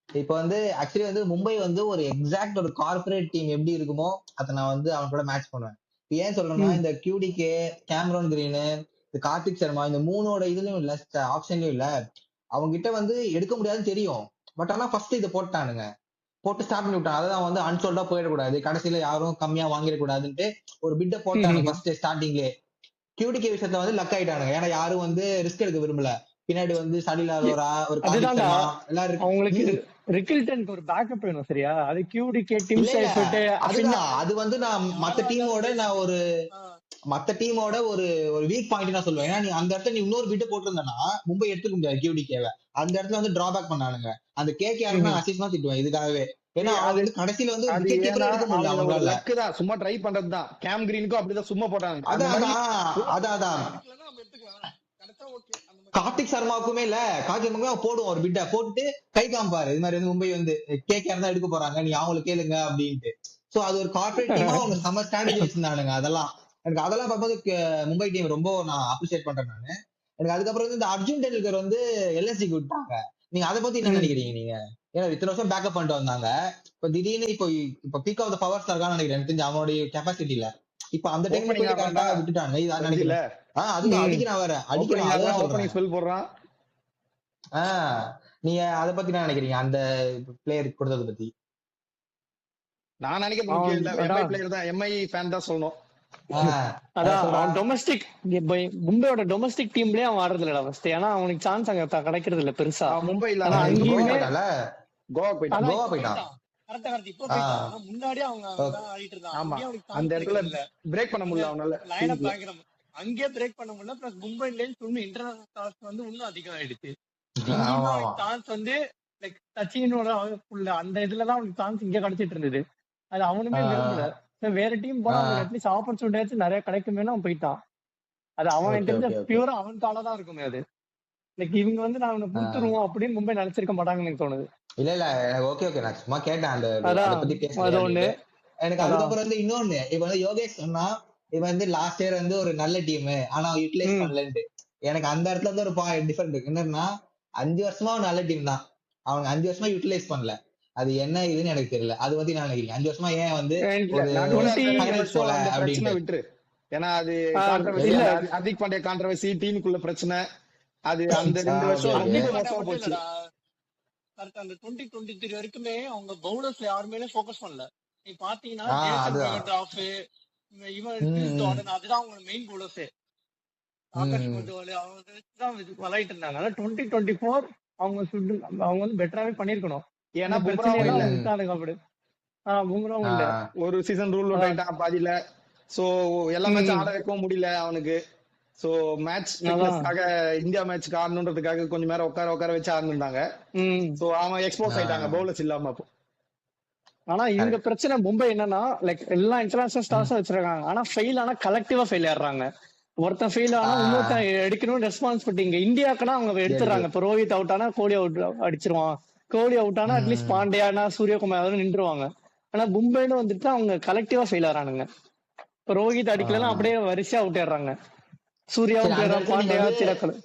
இப்ப வந்து ஆக்சுவலி வந்து மும்பை வந்து ஒரு எக்ஸாக்ட் ஒரு கார்பரேட் டீம் எப்படி இருக்குமோ அதை நான் வந்து அவங்க கூட மேட்ச் பண்ணுவேன். இப்ப ஏன் சொல்றேன்னா இந்த QDK, கேமரான் கிரீனு, இந்த கார்த்திக் சர்மா இந்த மூணோட இதுலயும் இல்ல, ஆப்ஷன்லயும் இல்ல. அவங்க கிட்ட வந்து எடுக்க முடியாதுன்னு தெரியும். பட் ஆனா ஃபர்ஸ்ட் இதை போட்டானுங்க, போட்டு ஸ்டார்ட் பண்ணி விட்டாங்க. அதாவது வந்து அன்சோல்டா போயிடக்கூடாது, கடைசியில யாரும் கம்மியா வாங்கிடக்கூடாதுன்ட்டு ஒரு பிட்டை போட்டானுங்க ஃபர்ஸ்ட் ஸ்டார்டிங்லேயே. QDK விஷயத்துல வந்து லக் ஆயிட்டானுங்க, ஏன்னா யாரும் வந்து ரிஸ்க் எடுக்க விரும்பல. பின்னாடி வந்து சலில் அரோரா, ஒரு கார்த்திக் அதுதான்டா சர்மா எல்லாரும் அவங்களுக்கு ம். ரிக்கில்டனுக்கு ஒரு பேக்கப் வேணும் சரியா. அது QDK டீம் இல்ல இல்ல சைட் அதுதான் அது வந்து நான் மத்த யாரா டீமோட இருந்தாலும் நான் ஒரு ஆஹ் மத்த டீமோட ஒரு ஒரு வீக் பாயிண்ட் நான் சொல்லுவேன். ஏன்னா நீ அந்த இடத்துல நீ இன்னொரு பிட்டு போட்டிருந்தனா மும்பை எடுத்துக்க முடியாது QDKவை. அந்த இடத்துல வந்து டிராபேக் பண்ணானுங்க. அந்த KKR நான் அசிஸ்டமா திட்டுவேன் இதுக்காகவே. ஏன்னா ஏய், அவங்க அது வந்து கடைசியில வந்து அது விக்கெட் கீப்பரே ஏன்னா எடுக்க முடியல அவங்க ஒரு அவங்களால. லக்கு தான், சும்மா ட்ரை பண்றதுதான். கேம் கிரீனுக்கும் அப்படிதான் சும்மா போட்டாங்க அந்த அதான் மாதிரி. அதான் எடுக்கலன்னா நம்ம எடுத்துக்கலாம், கிடைச்சா ஓகே அந்த மாதிரி. கார்த்திக் சர்மாவுக்குமே இல்ல, கார்த்திக் சர்மாவுக்கு போடுவோம் ஒரு பிட்டை போட்டுட்டு கை காமிப்பாரு, இது மாதிரி வந்து மும்பை வந்து KKR தான் எடுக்க போறாங்க, நீ அவங்களுக்கு கேளுங்க அப்படின்ட்டு. சோ அது ஒரு கார்பரேட் டீமா அவங்க செம்ம ஸ்ட்ராட்டஜி வச்சிருந்தானுங்க. அதெல்லாம் பார்க்கும்போது மும்பை டீம் ரொம்ப நான் அப்ரிசியேட் பண்றேன் நானு. எனக்கு அதுக்கப்புறம் வந்து இந்த அர்ஜுன் டெண்டுல்கர் வந்து LSG-க்கு விட்டாங்க. நீங்க அதை பத்தி என்ன நினைக்கிறீங்க நீங்க? ஏன்னா இத்தனை வருஷம் பேக்கப் பண்ணிட்டு வந்தாங்க. இப்ப திடீர்னு இப்போ peak of the power star நினைக்கிறேன் எனக்கு தெரிஞ்சு அவனுடைய கெப்பாசிட்டில. இப்ப அந்த டைம்ல ஓப்பனிங் போயிட்டு ஆடுறான்டா கரெக்டா விட்டுட்டாங்க, இது ரஞ்சில. நினைக்கிறேன். அதுதான் அடிக்கிறான் வேற, அடிக்கிறான், அதான் ஓப்பனிங் சொல்றேன். ஸ்பெல் போடுறான். ஆஹ் நீங்க அதை பத்தி என்ன நினைக்கிறீங்க, அந்த பிளேயர் கொடுத்ததை பத்தி? நான் நினைக்கிறது முக்கியம் இல்ல, எம்ஐ பிளேயர் தான், எம்ஐ ஃபேன் தான் சொல்லணும். அதான் டொமஸ்டிக் மும்பையோட டொமஸ்டிக் டீம்லயே அவன் ஆடுறது இல்லடா ஃபர்ஸ்ட். ஏன்னா அவனுக்கு சான்ஸ் அங்க கிடைக்கிறது இல்ல பெருசா. மும்பை இல்ல, ஆனா அங்கேயுமே கோவா போயிட்டான். கோவா போயிட்டான். கரெக்டா கரெக்ட் இப்போ போயிட்டான். ஆனா முன்னாடியே அவங்க அங்கதான் ஆடிட்டு இருந்தாங்க. ஆமா, அங்கேயே அவனுக்கு அந்த சான்ஸ் இடத்துல கிடைக்கல, பிரேக் பண்ண முடியல அவனால. லைன் அப் பயங்கரம் அங்கேயே பிரேக் பண்ண முடியல. பிளஸ் மும்பைல இன்னும் இன்டர்நேஷனல் ஸ்டார்ஸ் வந்து இன்னும் அதிகம் ஆயிடுச்சு. இங்கேயுமே அவனுக்கு சான்ஸ் வந்து லைக் சச்சினோட அந்த இதுலதான் அவனுக்கு சான்ஸ் இங்க கிடைச்சிட்டு இருந்தது. அது அவனுமே விரும்பல. வேற டீம் போனா அவனுக்கு அட்லீஸ்ட் ஆப்பர்ச்சுனிட்டி நிறைய கிடைக்குமே அவன் போயிட்டான். அது அவன் தெரிஞ்ச பியூரா அவனுக்காலதான் இருக்குமே அது. லைக் இவங்க வந்து நான் அவனை கொடுத்துருவோம் அப்படின்னு மும்பை நினைச்சிருக்க மாட்டாங்கன்னு எனக்கு தோணுது. இல்ல இல்ல ஓகே நான் சும்மா கேட்டேன் அதை பத்தி பேசுறேன். எனக்கு அதுக்கப்புறம் வந்து இன்னொன்னு, இப்ப வந்து யோகேஷ் சொன்னா இவன் வந்து லாஸ்ட் இயர் வந்து ஒரு நல்ல டீம் ஆனா யூட்டிலைஸ் பண்ணலன்ட்டு. எனக்கு அந்த இடத்துல வந்து ஒரு டிஃபரெண்ட் இருக்கு. என்னன்னா 5 வருஷமா அவன் நல்ல டீம் தான், அவங்க 5 வருஷமா யூட்டிலைஸ் பண்ணல. அது என்ன இதுன்னு எனக்கு தெரியல. அது பத்தி நான் நினைக்கிறேன் 5 வருஷமா ஏன் வந்து போல அப்படின்னு விட்டுரு. ஏன்னா அது ஹர்திக் பாண்டியா கான்ட்ரவர்சி, டீமுக்குள்ள பிரச்சனை, அது அந்த 2 வருஷம் ரொம்ப மோசமா போச்சு. கரெக்ட். அந்த 2023 வரைக்குமே அவங்க பவுலர்ஸ்ல யாருமே ஃபோக்கஸ் பண்ணல. நீ பாத்தீங்கன்னா அதுதான் அவங்க மெயின் பவுலர்ஸே. ஆகாஷ் பந்துவாலு அவங்க தான் விளையாட்டு இருந்தாங்க. ஆனா 2024 அவங்க வந்து பெட்டராவே பண்ணிருக்கணும். ஏன்னா ஒரு சீசன் ரூல் ஆயிட்டான் பாதியில. சோ எல்லா மேட்சும் ஆட வைக்கவும் முடியல அவனுக்கு. சோ மேட்ச் இந்தியா மேட்ச்க்கு ஆடணுன்றதுக்காக கொஞ்சம் நேரம் உட்கார வச்சு ஆடணுட்டாங்க. சோ அவன் எக்ஸ்போஸ் ஆயிட்டாங்க பவுலர்ஸ் இல்லாம. ஆனா இவங்க பிரச்சனை மும்பை என்னன்னா லைக் எல்லா இன்டர்நேஷனல் ஸ்டார்ஸும் வச்சிருக்காங்க. ஆனா ஃபெயில் ஆனா கலெக்டிவா ஃபெயில் ஆடுறாங்க. ஒருத்தன் ஃபெயில் ஆனா இன்னொருத்தன் எடுக்கணும்னு ரெஸ்பான்சிபிலிட்டி இங்க இந்தியாக்குன்னா அவங்க எடுத்துறாங்க. இப்ப ரோஹித் அவுட் ஆனா கோலி அவுட் அடிச்சிருவான், கோலி அவுட் ஆனா அட்லீஸ்ட் பாண்டியானா சூரியகுமார் நின்றுவாங்க. ஆனா மும்பைன்னு வந்துட்டு அவங்க கலெக்டிவா ஃபெயில் ஆறானுங்க. இப்ப ரோஹித் அடிக்கலாம் அப்படியே வரிசையா அவுட் ஆடுறாங்க. சூர்யாவும் பாண்டியா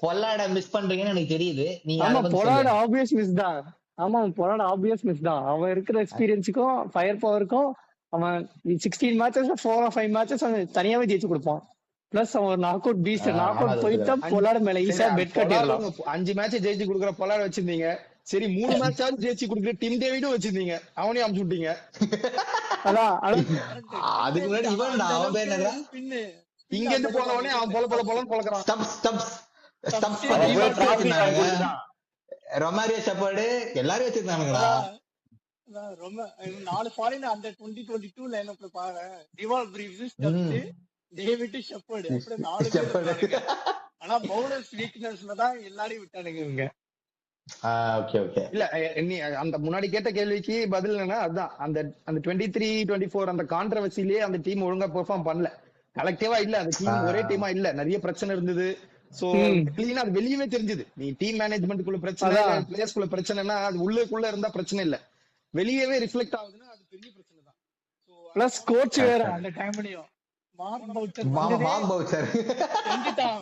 பொல்லாட மிஸ் பண்றீங்கன்னு எனக்கு தெரியுது. பொலாட ஆப்வியஸ் மிஸ் தான். ஆமா பொலாட ஆப்வியஸ் மிஸ் தான். அவன் இருக்கிற எக்ஸ்பீரியன்ஸுக்கும் ஃபயர் பவருக்கும் அவன் 16 மேட்சஸ் 4 or 5 மேட்சஸ் அவன் தனியாவே ஜெயிச்சு கொடுப்பான். பிளஸ் அவன் knock out Beast, knock out போயிட்டா பொலாட மேல ஈஸியா பெட் கட்டிடலாம். 5 மேட்ச் ஜெயிச்சு கொடுக்குற பொலாட வச்சிருந்தீங்க. சரி 3 மேட்சாவது ஜெயிச்சு கொடுக்குற டிம் டேவிடும் வச்சிருந்தீங்க, அவனையும் அமுச்சு விட்டீங்க. அதான் அதுக்கு முன்னாடி இவன் அவன் பேர் என்னடா, இங்க இருந்து போனவனே அவன் போலன்னு பொளக்குறான். ரொமாரியோ ஷெப்பர்டு எல்லாரும் வச்சிருந்தானுங்களா. ரொம்ப 4 ஃபாரின் அந்த 2022 லைனப்ல பாரு. Dewald Brevis, Stubbs, David Shepherd அப்படியே 4 பேர். ஆனா பவுலர்ஸ் வீக்னஸ்ல தான் எல்லாரையும் விட்டானுங்க இவங்க. இல்ல நீ அந்த முன்னாடி கேட்ட கேள்விக்கு பதில் என்னன்னா அதுதான், அந்த 23-24 அந்த கான்ட்ரவர்சிலேயே அந்த டீம் ஒழுங்கா பெர்ஃபார்ம் பண்ணல. கலெக்டிவா இல்ல, அந்த டீம் ஒரே டீமா இல்ல, நிறைய பிரச்சனை இருந்தது. சோ கிளீனா அது வெளியவே தெரிஞ்சது. நீ டீம் மேனேஜ்மெண்ட்குள்ள பிரச்சனை, பிளேயர்ஸ்குள்ள பிரச்சனைனா அது உள்ளுக்குள்ள இருந்தா பிரச்சனை இல்ல, வெளியவே ரிஃப்ளெக்ட் ஆகுதுன்னா அது பெரிய பிரச்சனை தான். பிளஸ் கோச் வேற அந்த டைம்லயும் மார்க் பவுச்சர் செஞ்சுட்டான்.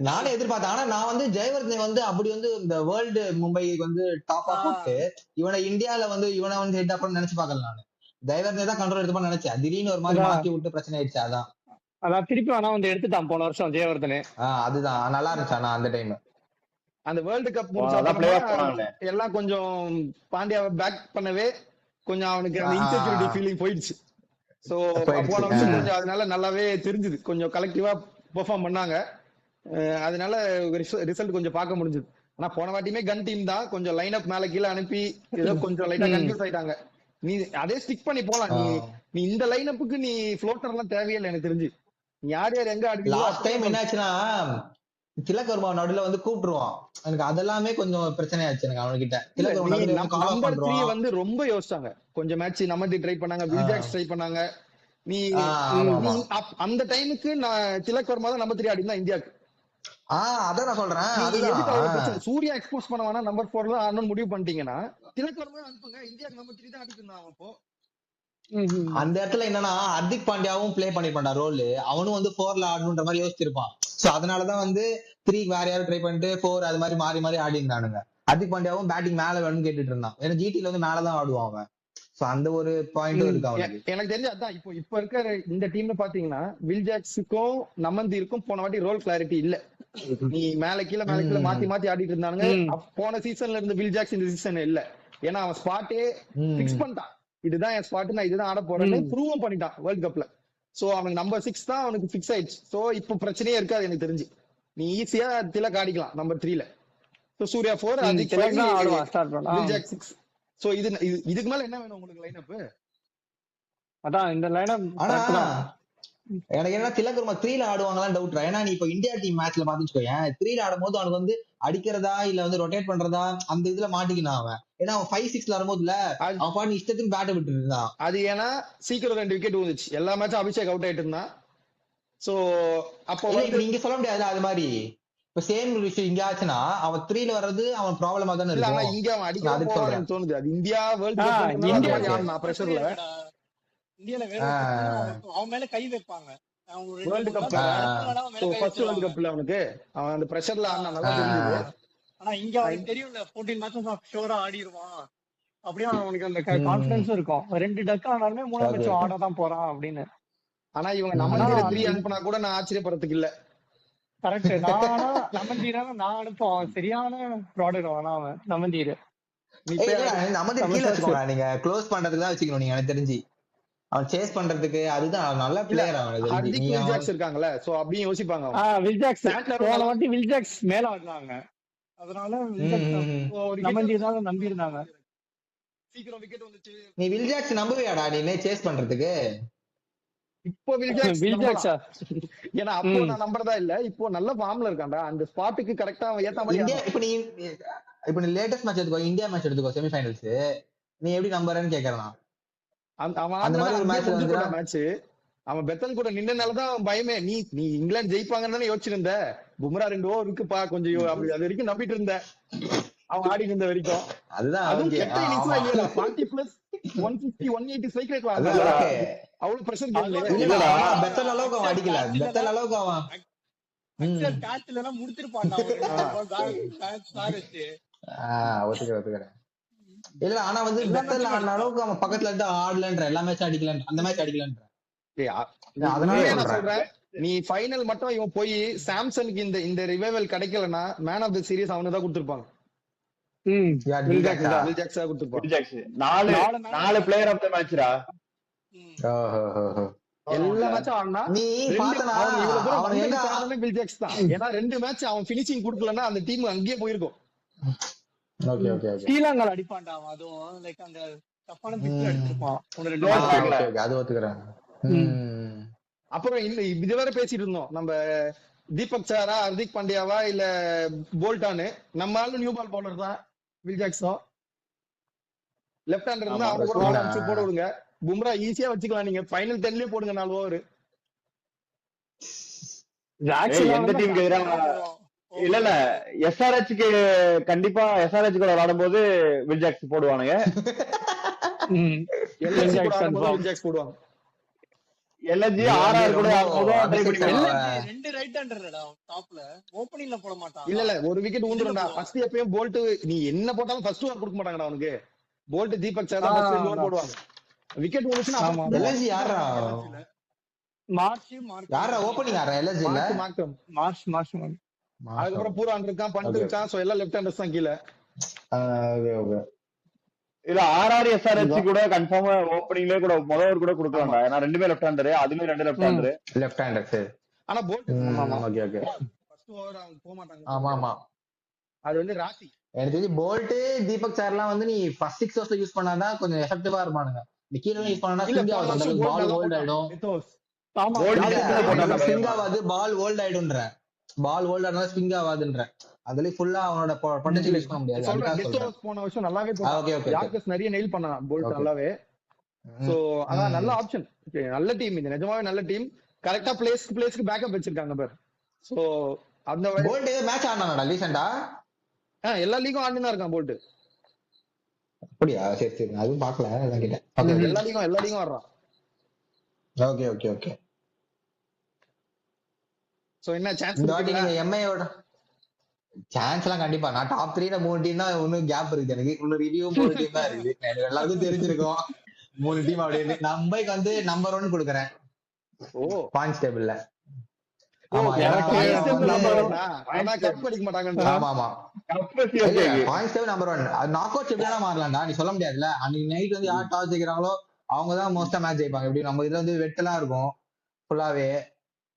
நானே எதிர்பார்த்தேன். ஆனா நான் வந்து ஜெயவர்தனை வந்து அப்படி வந்து இந்த வேர்ல்டு மும்பைக்கு வந்து டாப்பா கூப்பிட்டு இவனை இந்தியால வந்து இவனை வந்து ஹெட் ஆஃப் நினைச்சு பாக்கல. நானு ஜெயவர்தனை தான் கண்ட்ரோல் எடுத்துப்பான்னு நினைச்சேன். திடீர்னு ஒரு மாதிரி மாத்தி விட்டு பிரச்சனை ஆயிடுச்சு. அதான் திருப்பி ஆனா வந்து எடுத்துட்டான் போன வருஷம் ஜெயவர்தனே. அதுதான் நல்லா இருந்துச்சு. ஆனா அந்த டைம் அந்த வேர்ல்டு கப் எல்லாம் கொஞ்சம் பாண்டியாவை பேக் பண்ணவே கொஞ்சம் அவனுக்கு அந்த இன்செக்யூரிட்டி ஃபீலிங் போயிடுச்சு. சோ போன வருஷம் கொஞ்சம் அதனால நல்லாவே தெரிஞ்சுது, கொஞ்சம் கலெக்டிவா பெர்ஃபார்ம் பண்ணாங்க. அதனால ரிசல்ட் கொஞ்சம் பார்க்க முடிஞ்சது. ஆனா போன வாட்டியுமே கன் டீம் தான், கொஞ்சம் லைன் அப் மேல கீழே அனுப்பி ஏதோ கொஞ்சம் லைட்டா கன்ஃபியூஸ் ஆயிட்டாங்க. நீ அதே ஸ்டிக் பண்ணி போலாம். நீ இந்த லைன் அப்புக்கு நீ ஃப்ளோட்டர் எல்லாம் தேவையில்லை எனக்கு தெரிஞ்சு. நீ யார் யார் எங்க ஆடுவீங்க. லாஸ்ட் டைம் என்னாச்சுன்னா திலக் வர்மா நடுவுல வந்து கூப்பிட்டுருவான். எனக்கு அதெல்லாமே கொஞ்சம் பிரச்சனையாச்சு எனக்கு அவன்கிட்ட. திலக் வர்மா நம்பர் 3 வந்து ரொம்ப யோசிச்சாங்க. கொஞ்சம் மேட்ச் நமதி ட்ரை பண்ணாங்க, வில்ஜாக்ஸ் ட்ரை பண்ணாங்க. நீ அந்த டைமுக்கு நான் திலக் வர்மா தான் நம்பர் 3 ஆடினா இந்தியாவுக்கு. அதான் நான் சொல்றேன். சூர்யா எக்ஸ்போஸ் பண்ண வேணா நம்பர் 4 தான் ஆடணும்னு முடிவு பண்ணிட்டீங்கன்னா திலக் வர்மா அனுப்புங்க. இந்தியாவுக்கு நம்பர் 3 தான் ஆடிட்டு இருந்தான் அப்போ. அந்த இடத்துல என்னன்னா ஹர்திக் பாண்டியாவும் பிளே பண்ணிருப்பான்டா ரோல். அவனும் வந்து 4ல ஆடணுன்ற மாதிரி யோசிச்சிருப்பான். சோ அதனாலதான் வந்து 3 வேற யாரும் ட்ரை பண்ணிட்டு 4 அது மாதிரி மாறி மாறி ஆடி இருந்தானுங்க. ஹர்திக் பாண்டியாவும் பேட்டிங் மேல வேணும்னு கேட்டுட்டு இருந்தான். ஏன்னா ஜிடில வந்து மேலதான் ஆடுவான் அவன். சோ அந்த ஒரு பாயிண்டும் இருக்கு அவனுக்கு. எனக்கு தெரிஞ்சு அதான் இப்ப இருக்கிற இந்த டீம்ல பாத்தீங்கன்னா வில்ஜாக்ஸுக்கும் நமந்திருக்கும் போன வாட்டி ரோல் கிளாரிட்டி இல்ல. நீ மேல கீழே மாத்தி மாத்தி ஆடிட்டு இருந்தானுங்க. போன சீசன்ல இருந்து வில்ஜாக்ஸ் இந்த சீசன் இல்ல. ஏன்னா அவன் ஸ்பாட்டே பிக்ஸ் பண்ணிட்டான். இதுதான் என் ஸ்பாட், நான் இதுதான் ஆட போறேன்னு ப்ரூவும் பண்ணிட்டான் வேர்ல்ட் கப்ல. சோ அவனுக்கு நம்பர் 6 தான் அவனுக்கு பிக்ஸ் ஆயிடுச்சு. சோ இப்ப பிரச்சனையே இருக்காது எனக்கு தெரிஞ்சு. நீ ஈஸியா திலக் ஆடிக்கலாம் நம்பர் 3ல. So Surya 4, Hardik 5, Will Jacks 6. So இதுக்கு மேல என்ன வேணும் உங்களுக்கு லைன் அப்? அதான் இந்த லைன் அப். எனக்கு என்ன திலக் வர்மா 3ல ஆடுவாங்களான்னு டவுட். ஏன்னா நீ இப்ப இந்தியா டீம் மேட்ச்ல பாத்துச்சுக்கோயேன், 3ல ஆடும்போது அவனுக்கு வந்து அடிக்கிறதா இல்ல வந்து ரொட்டேட் பண்றதா அந்த இதுல மாட்டிக்கினான் அவன். ஏன்னா அவன் 5-6ல ஆடும்போதுல அவன் பாட்டு இஷ்டத்துக்கு பேட்டை விட்டு இருந்தான். அது ஏன்னா சீக்கிரம் 2 விக்கெட் வந்துச்சு. எல்லா மேட்சும் அபிஷேக் அவுட் ஆயிட்டு இருந்தான். சோ அப்போ நீங்க சொல்ல முடியாது அது மாதிரி. இப்ப சேம் விஷயம் இங்க ஆச்சுன்னா அவன் 3ல வர்றது அவன் ப்ராப்ளமா தானே இருக்கு. ஆனா இங்க அவன் அடிக்க தோணுது. அது இந்தியா வேர்ல்ட் கப் இந்தியா பிரஷர்ல இந்தியால வேற அவன் மேல கை வைப்பாங்க. வேர்ல்ட் கப் ஃபர்ஸ்ட் வேர்ல்ட் கப்ல அவனுக்கு அவன் அந்த பிரஷர்ல ஆடுனா நல்லா தெரியுது. ஆனா இங்க அவனுக்கு தெரியும்ல 14 மேட்சஸ் ஷோரா ஆடிடுவான். அப்படியே அவனுக்கு அந்த கான்ஃபிடன்ஸும் இருக்கும். 2 டக் ஆனாலுமே 3ஆம் மேட்ச் ஆடதான் போறான் அப்படின்னு. ஆனா இவங்க நம்ம 3 அனுப்புனா கூட நான் ஆச்சரியப்படுறதுக்கு இல்ல. கரெக்ட். நமந்தீரா நான் அனுப்புவான். சரியான ப்ராடக்ட் ஆனா அவன் நமந்தீர். நீங்க க்ளோஸ் பண்றதுக்கு தான் வச்சுக்கணும். நீங்க எனக்கு தெரிஞ்சு அவன் சேஸ் பண்றதுக்கு அதுதான் நல்ல பிளேயர். அவன் வில்ஜாக்ஸ் இருக்காங்கல, சோ அப்படியே யோசிப்பாங்க. வில்ஜாக்ஸ் போன வாட்டி வில்ஜாக்ஸ் மேல ஆடுறாங்க. அதனால நமந்தீர் தான் நம்பி இருந்தாங்க. சீக்கிரம் விக்கெட் வந்துச்சு. நீ வில்ஜாக்ஸ் நம்புவியாடா நீ சேஸ் பண்றதுக்கு? இப்போ வில்ஜாக்ஸா? ஏன்னா அப்போ நான் நம்பறதா இல்ல. இப்போ நல்ல ஃபார்ம்ல இருக்கான்டா. அந்த ஸ்பாட்டுக்கு கரெக்ட்டா ஏத்த மாதிரி. இப்ப நீ லேட்டஸ்ட் மேட்ச் எடுத்துக்கோ, இந்தியா மேட்ச் எடுத்துக்கோ, செமிஃபைனல்ஸ். நீ எப்படி நம்பறன்னு கேக்குறான். அந்த மாதிரி ஒரு மேட்ச் அவன் பெத்தன் கூட நின்னனாலதான் பயமே. நீ இங்கிலாந்து ஜெயிப்பாங்கன்னு யோசிச்சிருந்த. பும்ரா 2 ஓவர் இருக்குப்பா கொஞ்சம் அப்படி அது வரைக்கும் நம்பிட்டு இருந்த. அவன் ஆடி இருந்த வரைக்கும். அதுதான் 40 பிளஸ் 150 180 ஸ்ட்ரைக் ரேட் வாங்க. அவ்வளவு பிரஷர் பெத்தன் அளவுக்கு அவன் அடிக்கல. பெத்தன் அளவுக்கு அவன் கேட்ச்ல எல்லாம் முடிச்சிருப்பான்டா. ஒத்துக்கிறேன். இல்ல ஆனா வந்து பெத்தல் ஆடின அளவுக்கு அவன் பக்கத்துல இருந்து ஆடலன்ற, எல்லா மேட்சும் அடிக்கலன்ற, அந்த மேட்ச் அடிக்கலன்ற. அதனால நான் சொல்றேன், நீ ஃபைனல் மட்டும் இவன் போய் சாம்சனுக்கு இந்த ரிவைவல் கிடைக்கலன்னா மேன் ஆஃப் தி சீரிஸ் அவனுக்கு தான் கொடுத்திருப்பாங்க. வில்ஜாக்ஸா கொடுத்திருப்பாங்க. 4 பிளேயர் ஆஃப் தி மேட்ச்ரா. எல்லா மேட்சும் ஆடுனா நீ பார்த்தனா அவன் எங்க வில்ஜாக்ஸ் தான். ஏன்னா 2 மேட்ச் அவன் ஃபினிஷிங் கொடுக்கலன்னா அந்த டீம் அங்கேயே போயிருக்கும். ஸ்ரீலங்கால அடிப்பான்டா அதுவும். லைக் அந்த தப்பான பிட்ல அடிச்சிருப்பான். அது ஒத்துக்கிறேன். அப்புறம் இல்ல இதுவரை பேசிட்டு இருந்தோம் நம்ம தீபக் சாரா, ஹர்திக் பாண்டியாவா இல்ல போல்டானு. நம்ம ஆளு நியூ பால் பவுலர் தான் வில்ஜாக்ஸோ. லெஃப்ட் ஹேண்டர் இருந்தா அவங்க கூட ஆரம்பிச்சு போட விடுங்க. பும்ரா ஈஸியா வச்சுக்கலாம். நீங்க ஃபைனல் 10லயே போடுங்க 4 ஓவர். எந்த டீமுக்கு எதிராக இல்ல எஸ்ஆர்ஹெச்க்கு கண்டிப்பா எஸ்ஆர்ஹெச் கூட விளையாடும்போது வில்ஜாக்ஸ் போடுவானுங்க. வில்ஜாக்ஸ் போடுவாங்க. எல்எஸ்ஜி நீ வந்து ஆர்ஆர் கூட ரொம்ப ஆகும்போது ட்ரை பண்ணி அபிஷேக் பார்க்கலாம். சர்மாவை LSG 2 ரைட் ஹேண்டர்டா டாப்ல. ஓப்பனிங்ல போட மாட்டான். இல்ல ஒரு விக்கெட் மிடில்ல ஊந்துரும்டா. போடுவான். ஃபர்ஸ்ட் எப்பயும் போல்ட் நீ என்ன போட்டாலும் ஃபர்ஸ்ட் ஓவர் கொடுக்க மாட்டாங்கடா அவனுக்கு. போல்ட் தீபக் சார் தான் ஃபர்ஸ்ட் 2 ஓவர் போடுவாங்க. விக்கெட் ஊந்துச்சுன்னா ஆமா. அப்புறம் எல்எஸ்ஜி யாரா யாரா ஓப்பனிங் யாரா எல்எஸ்ஜி இல்ல மார்க் அதுக்கப்புறம் பூரான் இருக்கான், பண்ட் இருக்கான். சோ எல்லாம் லெஃப்ட் ஹேண்டர்ஸ் தான் கீழே. Okay okay. இல்ல ஆர்ஆர் எஸ்ஆர்ஹெச் கூட கன்ஃபார்மா ஓப்பனிங்லயே கூட முதல் ஓவர் கூட கொடுக்கலாம்டா. ஏன்னா ரெண்டுமே லெஃப்ட் ஹேண்டர், அதுலயும் 2 லெஃப்ட் ஹேண்டர். லெஃப்ட் ஹேண்டர் சரி. ஆனா Boult okay okay. First over அவங்க போக மாட்டாங்க. ஆமா ஆமா. அது வந்து ராசி. எனக்கு தெரிஞ்சு போல்ட் தீபக் சார்லாம் வந்து நீ ஃபர்ஸ்ட் 6 ஓவர்ஸ்ல யூஸ் பண்ணாதான் கொஞ்சம் எஃபெக்டிவா இருப்பானுங்க. நீ கீழ யூஸ் பண்ணா ஸ்விங் ஆகும், அந்த பால் ஹோல்ட் ஆயிடும். ஸ்விங் ஆகாது, பால் ஹோல்ட் ஆயிடும்ன்ற. பால் ஹோல்ட் ஆனா ஸ்விங் ஆகாதுன்ற. அதுல ஃபுல்லா அவனோட பொட்டன்ஷியல் யூஸ் பண்ண முடியாது. அதுதான் சொல்றேன். போன வருஷம் நல்லாவே ஓகே ஓகே. யார்கஸ் நிறைய நெயில் பண்ணான் போல்ட் நல்லாவே. சோ அதான் நல்ல ஆப்ஷன். நல்ல டீம் இது, நிஜமாவே நல்ல டீம். கரெக்ட்டா பிளேஸ்க்கு பேக்கப் வச்சிருக்காங்க பாரு. சோ அந்த போல்ட் மேட்ச் ஆடுனானடா ரீசன்ட்டா? எல்லா லீகும் ஆடிட்டு தான் இருக்கான் போல்ட். அப்படியா? சரி சரி, அதுவும் பார்க்கல, அதான் கேட்டேன். எல்லா லீகும் ஆடுறான். Okay okay okay. சோ என்ன சான்ஸ் இந்த வாட்டி நீங்க எம்ஐயோட சான்ஸ் எல்லாம் கண்டிப்பா. நான் டாப் 3ல 3 டீம் தான் இன்னும் கேப் இருக்கு எனக்கு. இன்னும் ரிவ்யூ 3 டீம் தான் இருக்கு. எல்லாருக்கும் தெரிஞ்சிருக்கும் 3 டீம் அப்படின்னு. நான் மும்பைக்கு வந்து நம்பர் 1 கொடுக்குறேன் பாயிண்ட்ஸ் டேபிள்ல. ஆமா கப் அடிக்க மாட்டாங்க. ஆமா ஆமா, பாயிண்ட்ஸ் டேபிள் நம்பர் 1. அது நாக் அவுட் எப்படியா மாறலாம்டா, நீ சொல்ல முடியாதுல்ல. அன்னைக்கு நைட் வந்து யார் டாஸ் ஜெயிக்கிறாங்களோ அவங்க தான் மோஸ்டா மேட்ச் ஜெயிப்பாங்க. எப்படி நம்ம இதுல வந்து வெட்டெல்லாம் இருக்கும் ஃபுல்லாவே.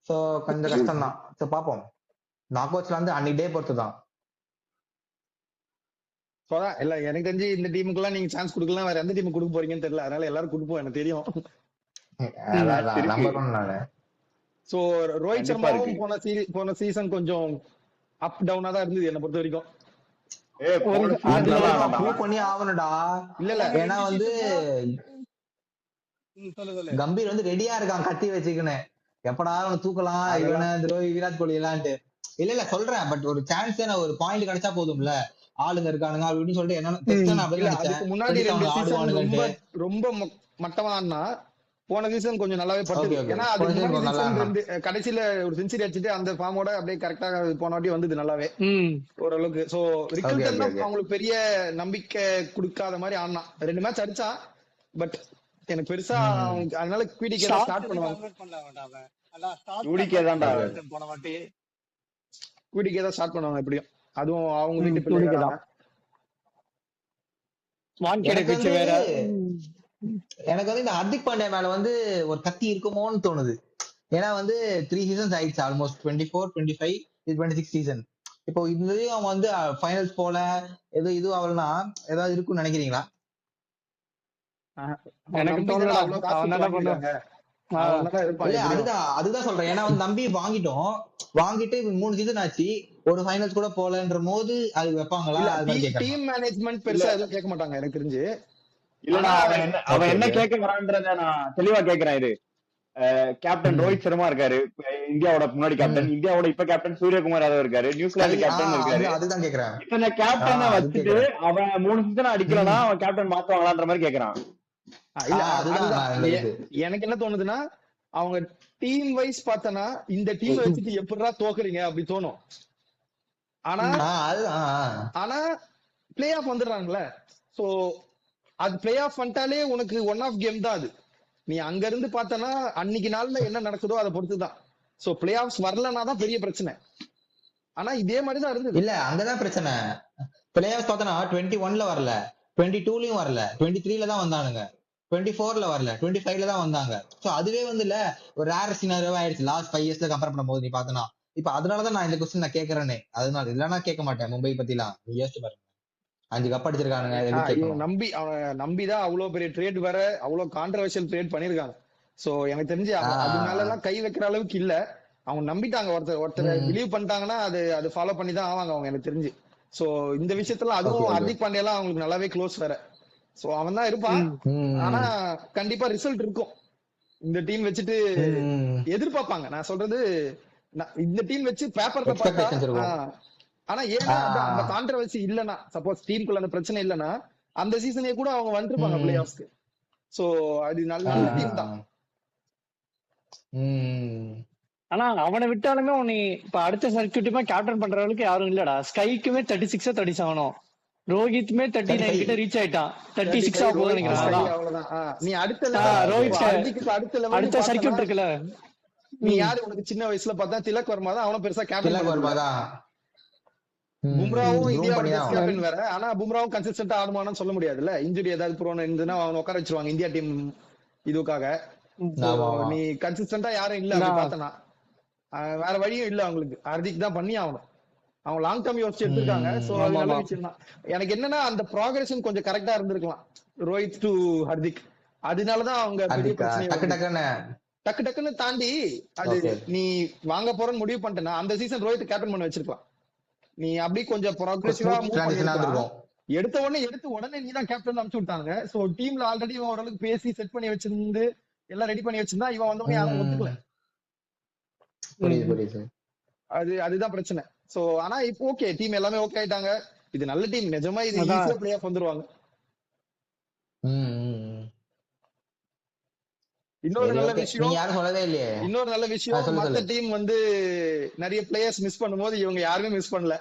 சோ கொஞ்சம் கஷ்டம் தான். சோ பாப்போம். நாக் அவுட்ஸ்ல வந்து அன்னைக்கு டே பொறுத்து தான். இல்ல எனக்கு தெரிஞ்சு இந்த டீமுக்குலாம் நீங்க சான்ஸ் கொடுக்கலாம், வேற எந்த டீமுக்கு கொடுக்க போறீங்கன்னு தெரியல. அதனால எல்லாரும் கொடுப்போம், எனக்கு தெரியும். நம்பர் 1 நானு. சோ ரோஹித் சர்மாவும் போன சீசன் கொஞ்சம் அப் டவுனா தான் இருந்தது என்ன பொறுத்த வரைக்கும். ப்ரூவ் பண்ணி ஆகணும்டா. இல்ல ஏன்னா வந்து கம்பீர் வந்து ரெடியா இருக்கான் கத்தி வச்சுக்கின்னு. எப்படா அவனை தூக்கலாம் இவனை விராட் கோலி எல்லாம். இல்ல சொல்றேன், பட் ஒரு சான்ஸ் ஒரு பாயிண்ட் கிடைச்சா போதும்ல. ஆளுங்க இருக்கானுங்க அப்படின்னு சொல்லிட்டு என்ன முன்னாடி ரொம்ப மட்டமானா போன சீசன் கொஞ்சம் நல்லாவே பட்டு. ஏன்னா அது கடைசியில ஒரு செஞ்சுரி அடிச்சுட்டு அந்த ஃபார்மோட அப்படியே கரெக்டா போன வாட்டி வந்தது நல்லாவே ஓரளவுக்கு. சோ ரிக்கல்டன் அவங்களுக்கு பெரிய நம்பிக்கை கொடுக்காத மாதிரி ஆனா 2 மேட்ச் அடிச்சா. பட் எனக்கு பெருசா அதனால QDK தான் ஸ்டார்ட் பண்ணுவாங்க. QDK தான் ஸ்டார்ட் பண்ணுவாங்க எப்படியும். அதுவும் அவங்க வீட்டு பிள்ளைங்க தான். எனக்கு வந்து இந்த ஹர்திக் பாண்டியா மேல வந்து ஒரு கத்தி இருக்குமோன்னு தோணுது. ஏன்னா வந்து 3 சீசன்ஸ் ஆயிடுச்சு, ஆல்மோஸ்ட் 24, 25, 26 சீசன். இப்போ இதுலயும் அவங்க வந்து ஃபைனல்ஸ் போல இது அவள்னா ஏதாவது இருக்குன்னு நினைக்கிறீங்களா? அதுதான் சொல்றேன். ஏன்னா வந்து நம்பி வாங்கிட்டு 3 சீசன் ஆச்சு, ஒரு ஃபைனல்ஸ் கூட போலன்ற போது அது வைப்பாங்களா? டீம் மேனேஜ்மெண்ட் பெருசா எதுவும் கேட்க மாட்டாங்க எனக்கு தெரிஞ்சு. இல்லடா அவன் என்ன கேட்க வரான்றத நான் தெளிவா கேக்குறேன். இது கேப்டன் ரோஹித் சர்மா இருக்காரு, இந்தியாவோட முன்னாடி கேப்டன். இந்தியாவோட இப்ப கேப்டன் சூரியகுமார் யாதவ் இருக்காரு, நியூசிலாந்து கேப்டன் இருக்காரு. அதுதான் கேக்குறேன். இத்தனை கேப்டனை வச்சுட்டு அவன் 3 சீசன் அடிக்கலன்னா அவன் கேப்டன் மாத்துவாங்களான்ற மாதிரி கேக்குறான். எனக்கு என்ன தோணுதுன்னா, அவங்க டீம் வைஸ் பார்த்தனா இந்த டீம் வச்சுட்டு எப்படிடா தோக்குறீங்க அப்படி தோணும். ஆனா பிளே ஆஃப் வந்துடுறாங்கல்ல. சோ அது பிளே ஆஃப் பண்ணிட்டாலே உனக்கு 1 ஆஃப் கேம் தான் அது. நீ அங்க இருந்து பார்த்தனா அன்னைக்கு நாள்ல என்ன நடக்குதோ அதை பொறுத்துதான். சோ பிளே ஆஃப்ஸ் வரலன்னா தான் பெரிய பிரச்சனை. ஆனா இதே மாதிரிதான் இருந்தது. இல்ல அங்கதான் பிரச்சனை. பிளே ஆஃப் பார்த்தனா 21ல வரல, 22லயும் வரல, 23ல தான் வந்தானுங்க, 24ல வரல, 25ல தான் வந்தாங்க. சோ அதுவே வந்து இல்ல ஒரு ரேர் சினாரியோவா ஆயிடுச்சு லாஸ்ட் 5 இயர்ஸ்ல கம்பேர் பண்ணும்போது. நீ பார்த்தனா இப்ப அதனாலதான் நான் இந்த கொஸ்டின் நான் கேட்கறேனே. அதனால இல்லன்னா கேட்க மாட்டேன். மும்பை பத்தி எல்லாம் நீ யோசிச்சு பாருங்க, 5 கப் அடிச்சிருக்கானுங்க. நம்பிதான் அவ்வளவு பெரிய ட்ரேட் வேற, அவ்வளவு கான்ட்ரவர்ஷியல் ட்ரேட் பண்ணிருக்காங்க. சோ எனக்கு தெரிஞ்சு அதனால எல்லாம் கை வைக்கிற அளவுக்கு இல்ல. அவங்க நம்பிட்டாங்க, ஒருத்தர் பிலீவ் பண்ணிட்டாங்கன்னா அது ஃபாலோ பண்ணி தான் ஆவாங்க அவங்க எனக்கு தெரிஞ்சு. சோ இந்த விஷயத்துல அதுவும் ஹர்திக் பாண்டியா எல்லாம் அவங்களுக்கு நல்லாவே க்ளோஸ் வேற. சோ அவன் தான் இருப்பான். ஆனா கண்டிப்பா ரிசல்ட் இருக்கும். இந்த டீம் வச்சுட்டு எதிர்பார்ப்பாங்க. நான் சொல்றது இந்த டீம் வச்சு பேப்பர்ல பார்த்தா. ஆனா ஏன்னா அந்த கான்ட்ரவர்சி இல்லனா, சப்போஸ் டீமுக்குள்ள அந்த பிரச்சனை இல்லனா அந்த சீசனே கூட அவங்க வந்துருப்பாங்க பிளே ஆஃப்ஸ்க்கு. சோ அது நல்ல டீம் தான். ம். ஆனா அவனை விட்டாலுமே உன்னை இப்ப அடுத்த சர்க்கியூட்டுமே கேப்டன் பண்ற அளவுக்கு யாரும் இல்லடா. ஸ்கைக்குமே 36 37 ரோஹித்துமே 39 கிட்ட 35 ரீச் ஆயிட்டான். 36 35 போகுது ரோஹித் நினைக்கிறேன். ஆமா. ஸ்கை அதான் அவ்வளவுதான். நீ அடுத்த லெவல் இப்போ ரோஹித் ஹர்திக்கு அடுத்த லெவல் அடுத்த பார்த்தனா, சர்க்கியூட் இருக்குல்ல. நீ ம். யாரு உனக்கு சின்ன வயசுல பார்த்தா திலக் வர்மா தான் அவனும் பெருசா கேப்டன் திலக் பண்ணது வர்மா இல்ல. தான். பும்ராவும் க்ரூம் இந்தியாவோட பண்ணி தான் பெஸ்ட் ஆகணும். கேப்டன் வேற. ஆனா பும்ராவும் கன்சிஸ்டன்டா ஆடுமான்னு சொல்ல முடியாதுல்ல. இன்ஜுரி ஏதாவது ப்ரோன் இருந்ததுன்னா அவன் உட்கார வச்சிருவாங்க இந்தியா டீம் இதுக்காக. So, ஆமா ஆமா. நீ கன்சிஸ்டன்டா யாரும் இல்ல அப்படி நான் பார்த்தனா, வேற வழியும் இல்ல அவங்களுக்கு. ஹர்திக் தான் பண்ணி ஆகணும். அவங்க லாங் டேர்ம் யோசிச்சு எடுத்திருக்காங்க. சோ அது ஆமா நல்ல ஆமா விஷயம் தான். எனக்கு என்னன்னா அந்த ப்ராகிரஷன் கொஞ்சம் கரெக்டா இருந்திருக்கலாம் ரோஹித் டு ஹர்திக். அதனாலதான் அவங்க பெரிய ஹர்திக்கா பிரச்சனை டக்கு வருது. டக்குன்னு. டக்கு டக்குன்னு தாண்டி அது ஓகே. நீ வாங்க போறன்னு முடிவு பண்ணிட்டேன்னா அந்த சீசன் ரோஹித் கேப்டன் பண்ண வச்சிருக்கலாம். நீ அப்படி கொஞ்சம் ப்ராக்ரெசிவா ஸ்மூத் மூவ் டிரான்சிஷனா பண்ணிருக்கலாம். இருந்திருக்கும். எடுத்த உடனே நீ தான் கேப்டன் அனுப்பிச்சு விட்டாங்க. சோ டீம்ல ஆல்ரெடி இவன் ஓரளவுக்கு பேசி செட் பண்ணி வச்சிருந்து எல்லாம் ரெடி பண்ணி வச்சிருந்தா இவன் வந்தவனே யாரும் ஒத்துக்கல. புரியுது ம். புரியுது. அதுதான் பிரச்சனை. சோ ஆனா இப்போ ஓகே, டீம் எல்லாமே ஓகே ஆயிட்டாங்க. இது நல்ல டீம் நிஜமா. இது அதான் ஈஸியா பிளே ஆஃப் வந்துருவாங்க. இன்னொரு சரி நல்ல ஓகே. விஷயம் நீங்க யாரும் சொல்லவே இல்லையே. சொல்லு மத்த சொல்லு. டீம் வந்து நிறைய பிளேயர்ஸ் மிஸ் பண்ணும்போது இவங்க யாருமே மிஸ் பண்ணல.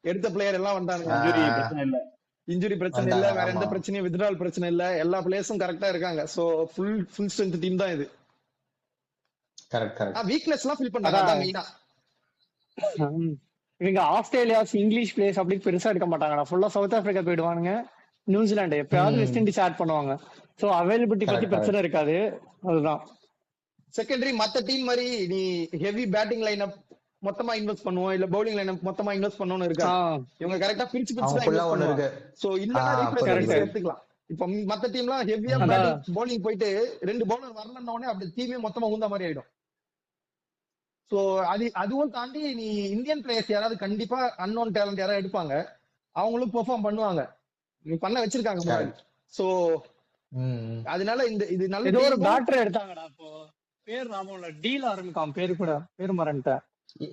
எடுத்த பிளேயர் எல்லாம் வந்தானுங்க. இன்ஜுரி பிரச்சனை இல்ல. இன்ஜுரி பிரச்சனை இல்ல, வந்தாங்க. வேற எந்த ஆமா. பிரச்சனையும் வித்ட்ரால் பிரச்சனை இல்ல. எல்லா பிளேயர்ஸும் கரெக்டா இருக்காங்க. சோ ஃபுல் ஸ்ட்ரென்த் டீம் தான் இது. Correct correct. வீக்னஸ் எல்லாம் ஃபில் பண்ணாங்க. அதான் அதான் மெயினா. இவங்க ஆஸ்திரேலியாஸ் இங்கிலீஷ் பிளேஸ் அப்படி பெருசா எடுக்க மாட்டாங்கடா. ஃபுல்லா சவுத் ஆப்பிரிக்கா போயிடுவானுங்க. நியூசிலாந்து எப்பயாவது வெஸ்ட் இண்டீஸ் ஆட் பண்ணுவாங்க. சோ அவைலபிலிட்டி பத்தி கரெக்ட் பிரச்சனை கரெக்ட். இருக்காது. அதுதான். செகண்டரி மத்த டீம் மாதிரி நீ ஹெவி பேட்டிங் லைனப் மொத்தமா இன்வெஸ்ட் பண்ணுவோம், இல்ல பவுலிங் லைனப் மொத்தமா இன்வெஸ்ட் பண்ணணும்னு இருக்காது. இவங்க கரெக்டா பிரிச்சு அவங்க தான் ஃபுல்லா இன்வெஸ்ட் ஒண்ணு பண்ணுவாங்க. இருக்கு. சோ இல்லன்னா ரீப்ளேஸ்மெண்ட் கரெக்ட். எடுத்துக்கலாம். இப்ப மத்த டீம்லாம் ஹெவியா அதான் பவுலிங் போயிட்டு 2 பவுலர் வரலன்ன உடனே அப்படி டீமே மொத்தமா ஊந்த மாதிரி ஆயிடும். சோ அதுவும் தாண்டி நீ இந்தியன் பிளேயர்ஸ் யாராவது கண்டிப்பா அன்னோன் டேலண்ட் யாராவது எடுப்பாங்க. அவங்களும் பெர்ஃபார்ம் பண்ணுவாங்க. நீ பண்ண வச்சிருக்காங்க முன்னாடி. கரெக்ட். சோ அதனால இது நல்ல ஏதோ ஒரு டீம். பேட்டர் எடுத்தாங்கடா. இப்போ பேர் நாம டீல் ஆரம்பிக்காம பேர் மறந்துட்டேன்.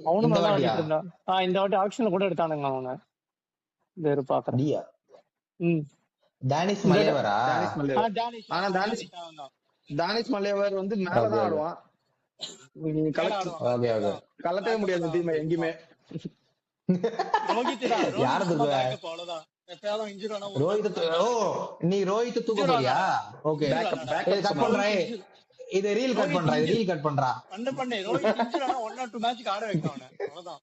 அவனும் இந்த நல்லா வாட்டியா? ஆடிட்டு இருந்தான். இந்த வாட்டி ஆக்ஷன்ல கூட எடுத்தானுங்க அவங்க. பேரு பாக்குறேன். டியா. ம். டானிஷ் இந்த மலேவரா? டானிஷ் மல்லேவர். டானிஷ் ஆனா டானிஷ் மல்லேவர் வந்து ஓகே மேலதான் ஓகே. ஆடுவான். நீ மேல கலெக்ட் ஆடுவான். Okay okay. கலட்டவே முடியாது டீம் எங்கேயுமே. ரோஹித் தான். யார ரோஹித் சும்மா தூக்குவ? பேக்கப் அவ்வளவுதான். எப்பயாவது இன்ஜூரி ஆனா ஒரு ரோஹித் தடவை ஓ நீ ரோஹித் தூக்க இன்ஜூரி போறியா? ஆனா ஓகே. இன்ஜூரி பேக்கப் ஆனா இது கட் சொன்னாங்க. பண்றேன். ரோஹித் இது ரீல் கட் ரோஹித் பண்றா. இது இன்ஜூரி ரீல் கட் பண்றா. பண்ணு ரோஹித் இன்ஜூரி ஆனா 1 or 2 மேட்ச்க்கு ஆட வைக்க அவனை. அவ்வளவுதான்.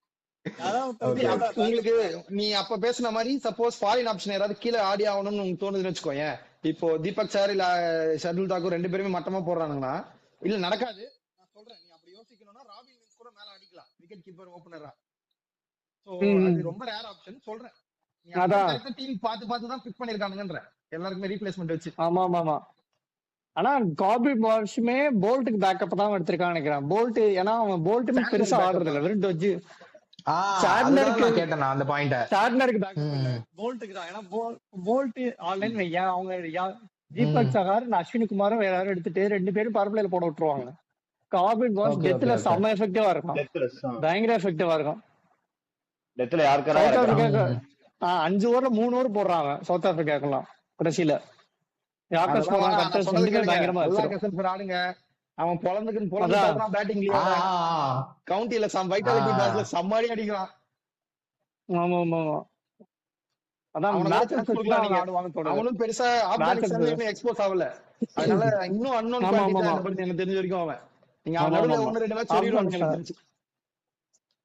அதான் ஓகே தம்பி ஓகே. பேக்கப் உங்களுக்கு பண்ணலாம். நீ அப்ப பேசுன மாதிரி சப்போஸ் ஃபாரின் ஆப்ஷன் யாராவது கீழே ஆடி ஆகணும்னு உங்களுக்கு தோணுதுன்னு வச்சுக்கோயேன். இப்போ தீபக் சார் இல்ல ஷர்துல் தாக்கூர் 2 பேருமே மட்டமா போடுறானுங்கன்னா இல்ல நடக்காது. நான் சொல்றேன், நீ அப்படி யோசிக்கணும்னா ராபின் வில்ஸ் கூட மேல அடிக்கலாம் விக்கெட் கீப்பர் ஓபனரா. சோ அது ரொம்ப ரேர் ஆப்ஷன் சொல்றேன். நீ அதான் கரெக்டா டீம் பார்த்து தான் பிக் பண்ணிருக்கானுங்கன்ற எல்லாருக்குமே ரீப்ளேஸ்மெண்ட் வச்சு. ஆமா ஆமா ஆமா. ஆனா காபி வாஷுமே போல்ட்டுக்கு பேக்கப் தான் எடுத்திருக்கான்னு நினைக்கிறேன். போல்ட் ஏன்னா அவன் போல்ட்டுமே சாண்ட்லர் பெருசா பேக்கப் ஆடுறது இல்ல. தான். வெறும் டொஜ்ஜு. அதுதான் சாட்னருக்கு நான் கேட்டேன் நான் அந்த பாயிண்ட. சாட்னருக்கு பேக்கப் இல்ல. போல்ட்டுக்கு தான். ஏன்னா போல்ட் ஆன்லைன் வையா அவங்க தீபக் சகார் அஸ்வினி குமாரும் வேற யாரும் எடுத்துட்டு 2 பேரும் பவர் பிளேல போட விட்டுருவாங்க. கார்பின் வாஷ் ஓகே ஓகே டெத்ல ஓகே. செம்ம எஃபெக்டிவா இருக்கும். பயங்கர எஃபெக்டிவா இருக்கும். டெத்ல யாருக்காரா சவுத் இறக்குறான். ஆப்பிரிக்காக்கு 5 ஓவர்ல 3 ஓவர் போடுறாங்க. சவுத் ஆப்பிரிக்காக்கெல்லாம் கடைசியில யாக்கர்ஸ் அதெல்லாம் போடுறாங்க. நான் கட்டர்ஸ் சொன்னது ரெண்டுமே கேளுங்க. பயங்கரமா நல்லா வச்சிரும். கசன் ஆடுங்க. அவன் பொழந்துக்கு அதான் தள்ளுறான் பேட்டிங்லயே. கவுண்டில வைட்டாலிட்டி பாஸ்ல சம்மாடி அடிக்கிறான். ஆமா ஆமா ஆமா. அதான் அவனுக்கு மேட்ச் சான்ஸ் கொடுக்கலாம். அவங்க நீங்க ஆடுவாங்கன்னு தோணுது. அவனும் பெருசா மேட்ச் ஆப்கானிஸ்தான் எக்ஸ்போஸ் ஆகல. அதனால இன்னும் அன்னோன் ஆமா ஆமா குவாலிட்டி ஆமா தான் பத்தி எனக்கு தெரிஞ்ச வரைக்கும் அவன். நீங்க அவன் ஆமா ஆமா நடுவுல ஆமா. 1-2 மேட்ச் சொல்லிடுவாங்க எனக்கு ஆப்கானிஸ்தான் தெரிஞ்சு.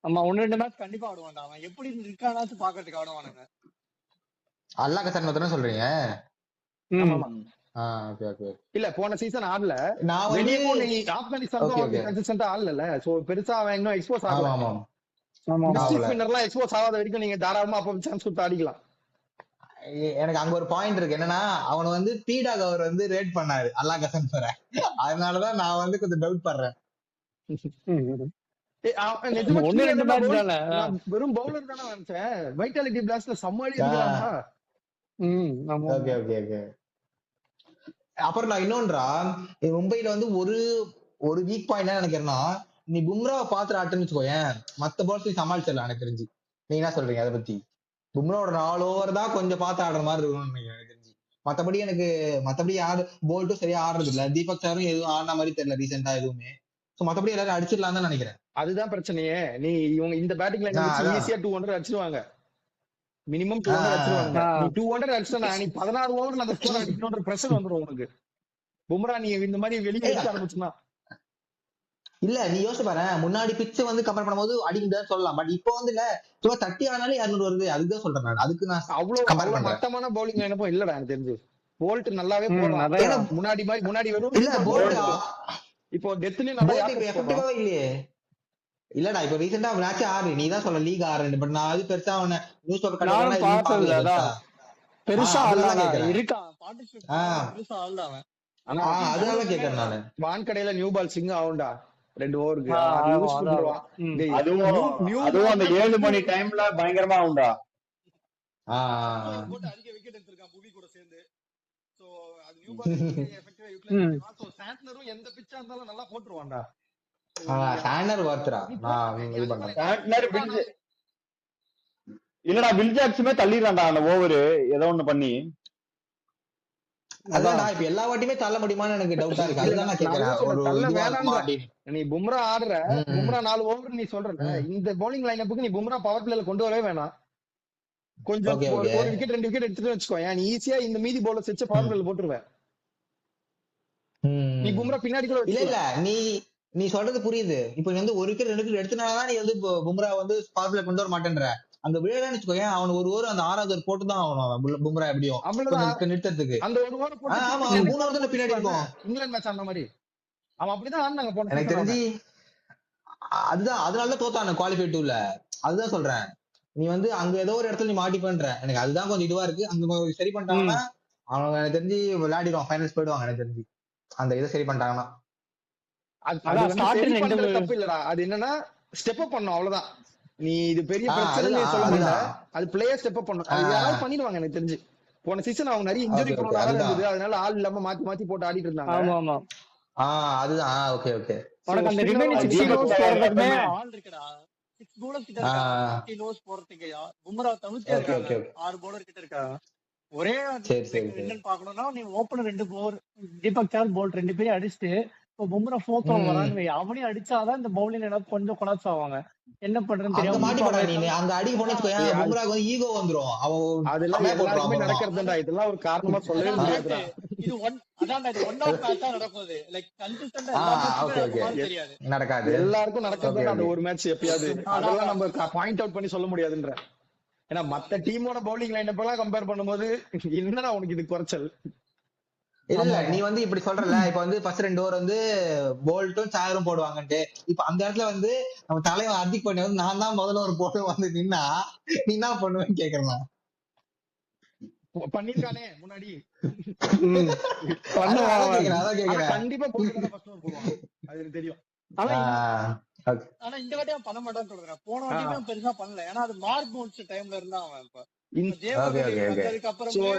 ஆமா 1-2 மேட்ச் கண்டிப்பா ஆடுவான்டா. அவன் எப்படி இருக்கானாச்சும் பாக்கிறதுக்கு ஆடுவானுங்க. அல்லா கசன் தானே சொல்றீங்க? ஆமா ஆமா. Okay okay. இல்ல போன சீசன் ஆடல. நான் வந்து வெளியே நீ ஆப்கானிஸ்தான் ஓகே ஓகே. கன்சிஸ்டன்டா ஆடல. சோ பெருசா அவன் இன்னும் எக்ஸ்போஸ் ஆமா ஆகல. ஆமா ஆமா ஆமா. டிஸ்ட்ரிக்ட் ஆகல. வின்னர்லாம் எக்ஸ்போஸ் ஆகாத வரைக்கும் நீங்க தாராளமா அப்ப சான்ஸ் கொடுத்து ஆடிக்கலாம். எனக்கு அங்க ஒரு பாயிண்ட் இருக்கு. என்னன்னா அவனை வந்து பீடாக் அவர் வந்து ரேட் பண்ணாரு அல்லா கசன் சார. அதனாலதான் நான் வந்து கொஞ்சம் டவுட் பண்றேன். நிஜமா 1-2 மேட்ச் தானே. நான் வெறும் பவுலர் தானே நினைச்சேன். வைட்டாலிட்டி பிளாஸ்ட்ல சம்மாடி அடிக்கிறானா. ஆமா ஓகே ஓகே ஓகே. அப்புறம் நான் இன்னொன்றா, மும்பைல வந்து ஒரு வீக் பாயிண்ட் எனக்கு என்ன, நீ பும்ராவை பாத்துற ஆட்டுன்னு வச்சுக்கோயேன், மத்த பால்ஸ் சமாளிச்சிடலாம் எனக்கு தெரிஞ்சு. நீங்க என்ன சொல்றீங்க அதை பத்தி? பும்ராவோட 4 ஓவர் தான் கொஞ்சம் பார்த்து ஆடுற மாதிரி இருக்கும்னு எனக்கு தெரிஞ்சு. மத்தபடி யாரு போல்ட்டும் சரியா ஆடுறது இல்ல. தீபக் சாரும் எதுவும் ஆடின மாதிரி தெரியல ரீசெண்டா எதுவுமே. சோ மத்தபடி எல்லாரும் அடிச்சிடலாம் தான் நினைக்கிறேன். அதுதான் பிரச்சனையே. நீ இவங்க இந்த பேட்டிங் லைன் வச்சு அதான். ஈஸியா 200 அடிச்சிருவாங்க. மினிமம் 200 அடிச்சிருவாங்க. நீ 200 அடிச்சா நீ 16 ஓவர் அந்த ஸ்கோர் அடிக்கணும்ன்ற பிரஷர் வந்துரும் உனக்கு. பும்ரா நீ இந்த மாதிரி வெளியே எடுக்க ஆரம்பிச்சுனா இல்ல நீ யோசிச்சு பாரு, முன்னாடி பிட்ச் வந்து கம்பேர் பண்ணும்போது அடிக்குதுன்னு சொல்லலாம். பட் இப்போ வந்து இல்ல சும்மா 30 ஆனாலே 200 வருது. அதுதான் சொல்றேன் நான். அதுக்கு நான் அவ்வளவு மட்டமான பவுலிங் லைனப்போ இல்லடா எனக்கு தெரிஞ்சு. போல்ட் நல்லாவே போடுறான். முன்னாடி வரும் இல்ல போல்ட் இப்போ டெத்லயும் நல்லா எஃபெக்டிவாவே இல்லையே. இல்லடா இப்ப ரீசெண்டா மேட்ச் 6 நீ தான் சொல்ல லீக் 6. பட் நான் அது பெருசா அவன நியூஸ் பேப்பர் நானும் பார்த்தது அதான் பெருசா இருக்கா பெருசா ஆள்ல அவன். அதனால கேக்குறேன் நானு. வான் கடையில நியூ பால் சிங் ஆகும்டா 2 ஓவருக்கு. அதுவும் அந்த 7 மணி டைம்ல பயங்கரமா ஆகும்டா. போட்டு அதிக விக்கெட் எடுத்திருக்கான் புவி கூட சேர்ந்து. சோ அது நியூ பால் எஃபெக்டிவா யூட்டிலைஸ் பண்ணுவான். சோ சாண்ட்னரும் எந்த பிட்சா இருந்தாலும் நல்லா போட்டுருவான்டா. சாண்டர் வர்த்ரா நான் இது பண்றேன். சாண்ட்னர் இல்லடா வில் ஜாக்ஸுமே தள்ளிடுறான்டா அந்த ஓவர் ஏதோ ஒண்ணு பண்ணி. அதான் இப்ப எல்லா வாட்டியுமே தள்ள முடியுமான்னு எனக்கு டவுட்டா இருக்கு. அதுதான் நான் கேக்குறேன். நீ பும்ரா ஆடுற, பும்ரா 4 ஓவர் நீ சொல்ற, இந்த பவுலிங் லைனப்புக்கு நீ பும்ரா பவர் பிளேல கொண்டு வரவே வேணாம். கொஞ்சம் ஒரு விக்கெட் 2 விக்கெட் எடுத்துட்டு வச்சுக்கோ. நீ ஈஸியா இந்த மீதி பவுலர் வச்சு பவர் பிளேல போட்டுருவேன். நீ பும்ரா பின்னாடி கூட இல்ல நீ சொல்றது புரியுது. இப்ப நீ வந்து 1 விக்கெட் 2 விக்கெட் எடுத்தனாலதான் நீ வந்து பும்ரா வந்து பவர் பிளே கொண்டு வர மாட்டேன்ற. அந்த விளையாடுன்னு வச்சுக்கோங்க, அவன் ஒரு ஓவர் அந்த 6வது ஓவர் போட்டுதான் ஆகணும் பும்ரா எப்படியும் நிறுத்தத்துக்கு. அந்த ஒரு ஓவர் போட்டு 3 ஓவர் தான் பின்னாடி இருக்கும். இங்கிலாந்து மேட்ச் அந்த மாதிரி அவன் அப்படிதான் ஆடினாங்க போன. எனக்கு தெரிஞ்சு அதுதான் அதனாலதான் தோத்தான குவாலிஃபை 2ல. அதுதான் சொல்றேன். நீ வந்து அங்க ஏதோ ஒரு இடத்துல நீ மாட்டிப்பன்ற. எனக்கு அதுதான் கொஞ்சம் இதுவா இருக்கு. அங்க சரி பண்ணிட்டாங்கன்னா அவங்க எனக்கு தெரிஞ்சு விளையாடிடுவான், ஃபைனல்ஸ் போயிடுவாங்க எனக்கு தெரிஞ்சு. அந்த இதை சரி பண்ணிட்டாங்கன்னா தப்பு இல்லடா. அது என்னன்னா ஸ்டெப் அப் பண்ணும், அவ்வளவுதான். நீ இது பெரிய பிரச்சனை சொல்ல மாட்டேன். அது பிளேயர் ஸ்டெப் அப் பண்ணும். அது யாராவது பண்ணிடுவாங்க எனக்கு தெரிஞ்சு. போன சீசன் அவங்க நிறைய இன்ஜுரி ப்ரோனால இருந்தது. அதனால ஆள் இல்லாம மாத்தி மாத்தி போட்டு ஆடிட்டு இருந்தாங்க. ஆமா ஆமா அதுதான் ஓகே ஓகே. உனக்கு அந்த ரிமைனிங் 60 ஓவர்ஸ் போறதுக்குமே ஆள் இருக்குடா. 6 பவுலர் கிட்ட இருக்காங்க. 15 ஓவர்ஸ் போறதுக்கு பும்ரா தவிர்த்து இருக்காங்க. 6 பவுலர் கிட்ட இருக்காங்க. ஒரே என்னன்னு பாக்கணும்னா நீ opener 2 bowler Deepak Chahar Boult 2 பேரும் அடிச்சுட்டு இப்போ பும்ரா 4th ஓவர் வரான்னு அவனையும் அடிச்சாதான் இந்த பவுலிங் எல்லாம் கொஞ்சம் கொலாப்ஸ் ஆவாங்க. என்ன பண்றேன்னு தெரியாம அங்க அடி போனதுக்கு ஈகோ வந்துரும். அதெல்லாம் எல்லாருக்குமே நடக்கிறதுடா. இதெல்லாம் ஒரு காரணமா சொல்லவே முடியாது. இது அதான் இது ஒன் ஆஃப் மேட்சா நடக்குது. லைக் கன்சிஸ்டன்ட்டா தெரியாது. நடக்காது. எல்லாருக்கும் நடக்கிறது அந்த ஒரு மேட்ச் எப்பயாவது. அதெல்லாம் நம்ம பாயிண்ட் அவுட் பண்ணி சொல்ல முடியாதுன்ற. ஏன்னா மத்த டீமோட பவுலிங் லைன் எல்லாம் கம்பேர் பண்ணும்போது என்னடா உனக்கு இது குறைச்சல். இல்ல நீ வந்து இப்படி சொல்றல. இப்ப வந்து ஃபர்ஸ்ட் 2 ஓவர் வந்து போல்ட்டும் சாரும் போடுவாங்கன்ட்டு. இப்ப அந்த இடத்துல வந்து நம்ம தலைவன் ஹர்திக் பாண்டியா வந்து நான் தான் முதல்ல ஒரு போட்டு வந்து நின்னா நீ என்ன பண்ணுவேன்னு கேக்குறேன். பண்ணிருக்கானே முன்னாடி கண்டிப்பா அது எனக்கு தெரியும். ஆனா இந்த வாட்டி அவன் பண்ண மாட்டான்னு சொல்றேன். போன வாட்டியுமே பெருசா பண்ணல. ஏன்னா அது மார்க் பவுன்ஸ் டைம்ல இருந்தா அவன் இப்ப அதுக்கு அப்புறமே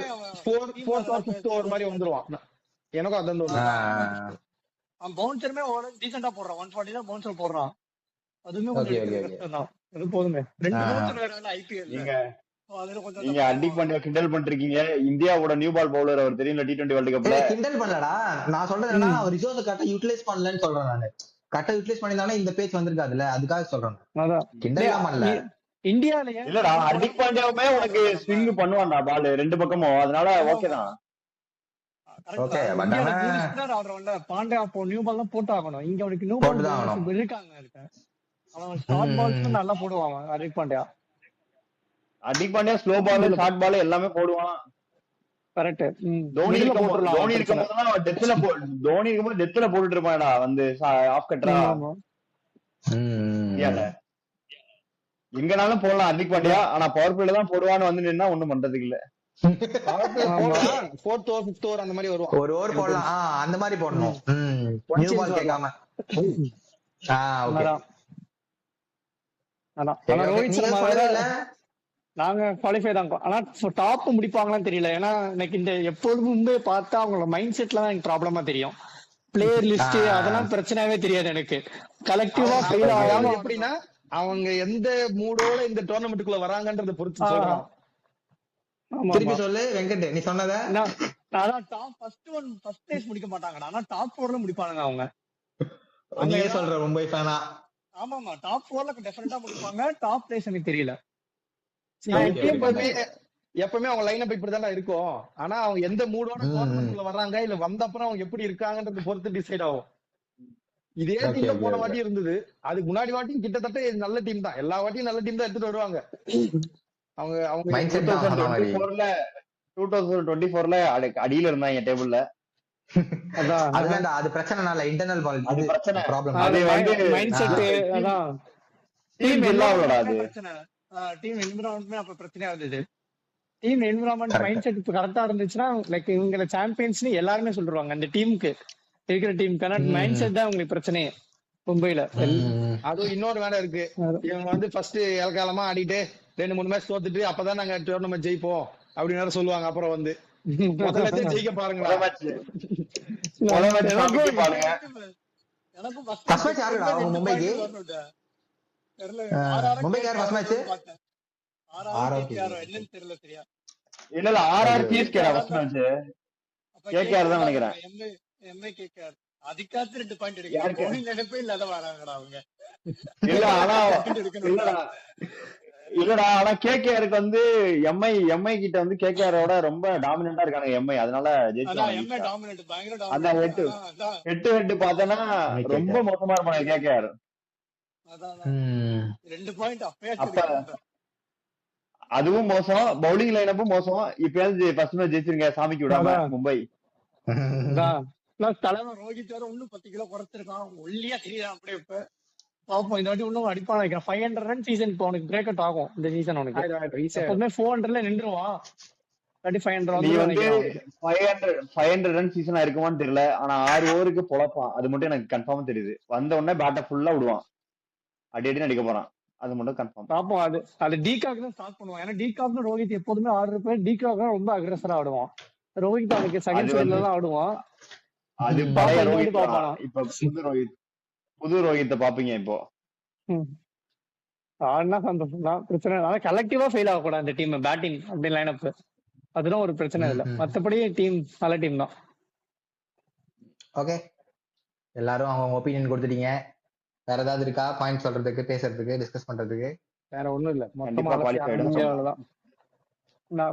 எனக்கும் அதான் அவன் பவுன்சருமே டீசெண்டா போடுறான். 140 தான் பவுன்சர் போடுறான். அதுவுமே கொஞ்சம் போதுமே. 2 பவுன்சர் வேற ஐபிஎல். நீங்க ஹர்திக் பாண்டியா கிண்டல் பண்றீங்க. இந்தியாவோட நியூ பால் பவுலர் அவர் தெரியல T20 வேர்ல்ட் கப்ல. கிண்டல் பண்ணலடா. நான் சொல்றது என்னன்னா அவர் ரிசோர்ஸ் கரெக்டா யூட்டிலைஸ் பண்ணலன்னு சொல்றேன் நானு. கரெக்டா யூட்டிலைஸ் பண்ணிருந்தானே இந்த பேஜ் வந்திருக்காதுல்ல. அதுக்காக சொல்றேன். கிண்டல் பண்ணல. இந்தியாலயே இல்லடா ஹர்திக் பாண்டியாவுமே உனக்கு ஸ்விங் பண்ணுவான்டா பால் 2 பக்கமும். அதனால ஓகேதான். பாண்டியா அப்போ நியூ பால் தான் போட்டு ஆகணும். இங்க அவனுக்கு நியூ பால் இருக்காங்க. அவன் ஷார்ட் பால்ஸ் நல்லா போடுவான் Hardik Pandya. Hardik Pandya slow ball short ball எல்லாமே போடுவான். கரெக்ட். தோனி இருக்கும்போது டெத்ல போட்டுட்டு இருப்பான்டா வந்து ஆஃப் கட்டரா. எங்கனாலும் போடலாம் ஹர்திக் பாண்டியா. ஆனா பவர் பிளேல தான் போடுவான்னு வந்து நின்னா ஒண்ணும் பண்றதுக்கு இல்ல. 4th ஓவர் 5th ஓவர் அந்த மாதிரி வருவான். ஒரு ஓவர் போடலாம். அந்த மாதிரி போடணும். நியூ பால் கேட்காம. ரோஹித் சர்மா நாங்க குவாலிஃபை தான். ஆனா டாப் முடிப்பாங்களான்னு தெரியல. ஏன்னா எனக்கு இந்த எப்பொழுதுமே பார்த்தா அவங்களோட மைண்ட் செட்ல தான் எனக்கு ப்ராப்ளமா தெரியும். பிளேயர் லிஸ்ட் அதெல்லாம் பிரச்சனையாவே தெரியாது எனக்கு. கலெக்டிவா ஃபெயில் ஆகாம எப்படின்னா அவங்க எந்த மூடோட இந்த டோர்னமெண்ட்டுக்குள்ள வராங்கன்றத பொறுத்து சொல்றான். திருப்பி சொல்லு வெங்கட் நீ சொன்னத. அதான் டாப் ஃபர்ஸ்ட் பிளேஸ் முடிக்க மாட்டாங்கடா. ஆனா டாப் 4ல முடிப்பாங்க அவங்க. நீயே சொல்ற மும்பை ஃபேனா? ஆமாமா, டாப் 4ல டெஃபினட்டா முடிப்பாங்க. டாப் பிளேஸ் எனக்கு தெரியல. எப்பவுமே அவங்க லைன் இப்படிதான் இருக்கும். ஆனா அவங்க எந்த மூடோட டோர்னமெண்ட்ல வர்றாங்க இல்ல வந்த அப்புறம் அவங்க எப்படி இருக்காங்கன்றது பொறுத்து டிசைட் ஆகும். இதே டீம் போன வாட்டி இருந்தது. அதுக்கு முன்னாடி வாட்டியும் கிட்டத்தட்ட நல்ல டீம் தான். எல்லா வாட்டியும் நல்ல டீம் தான் எடுத்துட்டு வருவாங்க. அவங்க அவங்க 2024ல அடியில இருந்தாங்க டேபிள்ல. அது பிரச்சனை இல்ல, இன்டர்னல் அது பிரச்சனை ப்ராப்ளம். அது வந்து மைண்ட் செட் அதான் டீம் இல்லாமலடா அது. டீம் என்விரான்மென்ட்மே அப்ப பிரச்சனையா இருந்தது. டீம் என்விரான்மென்ட் மைண்ட் செட் இப்ப கரெக்டா இருந்துச்சுன்னா லைக் இவங்க சாம்பியன்ஸ்னு எல்லாருமே சொல்றாங்க. அந்த டீமுக்கு இருக்கிற டீமுக்கான மைண்ட் செட் தான் உங்களுக்கு பிரச்சனையே மும்பைல. அதுவும் இன்னொரு வேலை இருக்கு. இவங்க வந்து ஃபர்ஸ்ட் ஏற்காலமா ஆடிட்டு 2-3 மேட்ச் தோத்துட்டு அப்பதான் நாங்க டோர்னமெண்ட் ஜெயிப்போம் அப்படின்னு சொல்லுவாங்க. அப்புறம் வந்து முதல்ல ஜெயிக்க பாருங்களா. எனக்கும் ஃபர்ஸ்ட் மேட்ச் யாருடா மும்பைக்கு? மும்பைக்கு யார் ஃபர்ஸ்ட் மேட்ச்? என்னன்னு தெரியல சரியா. இல்ல RR CSK first match KKR தான் நினைக்கிறேன். எம்ஐ கேகேஆர் அதுக்காத்து 2 பாயிண்ட் எடுக்கறாங்க. போனிங் நினைப்பே இல்லாத வராங்கடா அவங்க. இல்ல ஆனா இல்லடா ஆனா கேகேஆருக்கு வந்து எம்ஐ கிட்ட வந்து கேகேஆரோட ரொம்ப டாமினன்ட்டா இருக்காங்க எம்ஐ. அதனால ஜெயிச்சாங்க. எம்ஐ டாமினன்ட் பயங்கர டாமினன்ட். அந்த ஹெட் பார்த்தனா ரொம்ப மோசமா இருப்பாங்க கேகேஆர். அதான் 2 பாயிண்ட் அப்பவே அதுவும் மோசம். பவுலிங் லைனப்பும் மோசம். இப்பயாவது ஃபர்ஸ்ட் மேட்ச் ஜெயிச்சிருங்க சாமிக்கு விடாம மும்பை. தலைவர் ரோஹித் வேற இன்னும் 10 கிலோ குறைச்சிருக்கான். ஒல்லியா தெரியுதான் அப்படியே. இப்ப பாப்போம் இந்த வாட்டி இன்னும் அடிப்பான் நினைக்கிறேன். 500 ரன் சீசன் இப்போ அவனுக்கு பிரேக் அவுட் ஆகும். இந்த சீசன் அவனுக்கு எப்பவுமே 400ல நின்றுவான். 500 ரன் சீசனா இருக்குமான்னு தெரியல. ஆனா 6 ஓவருக்கு பொழப்பான். அது மட்டும் எனக்கு கன்ஃபார்மா தெரியுது. வந்த உடனே பேட்டை ஃபுல்லா விடுவான். அடி அடிக்க போறான். அது மட்டும் கன்ஃபார்ம். பாப்போம். அது டீகாக் தான் ஸ்டார்ட் பண்ணுவான். ஏன்னா டீகாக் ரோஹித் எப்போதுமே ஆடுற பேர் டீகாக் ரொம்ப அக்ரெசரா ஆடுவான். ரோஹித் அவனுக்கு செகண்ட் சைடுல தான் ஆடுவான். அது பழைய ரோஹித். இப்ப புது ரோஹித்தை பாப்பீங்க இப்போ. ஆடுனா சந்தோஷம் தான். பிரச்சனை இல்லை. கலெக்டிவா ஃபெயில் ஆகக்கூடாது அந்த டீம் பேட்டிங் அப்படி லைனப். அதுதான் ஒரு பிரச்சனை இல்லை. மத்தபடி டீம் நல்ல டீம் தான். ஓகே, எல்லாரும் அவங்க ஒப்பீனியன் கொடுத்துட்டீங்க. வேற ஏதாவது இருக்கா பாயிண்ட் சொல்றதுக்கு, பேசுறதுக்கு, டிஸ்கஸ் பண்றதுக்கு? வேற ஒண்ணும் இல்ல. மொத்தமா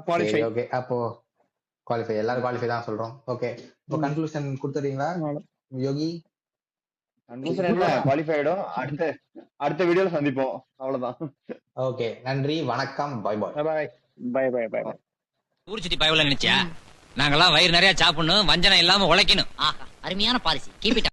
குவாலிஃபை. ஓகே, அப்போ குவாலிஃபை எல்லாரும் குவாலிஃபை தான் சொல்றோம். ஓகே, இப்போ கன்க்ளூஷன் கொடுத்துறீங்களா யோகி? கன்க்ளூஷன் என்ன, குவாலிஃபை ஆயிடும். அடுத்த வீடியோல சந்திப்போம். அவ்வளவுதான். ஓகே, நன்றி, வணக்கம், bye bye. Bye bye bye bye. ஊர் சுத்தி பயவுல நினைச்சா நாங்கெல்லாம் வயிறு நிறைய சாப்பிடணும், வஞ்சனம் இல்லாம உழைக்கணும். ஆஹா, அருமையான பாலிசி. Keep it up.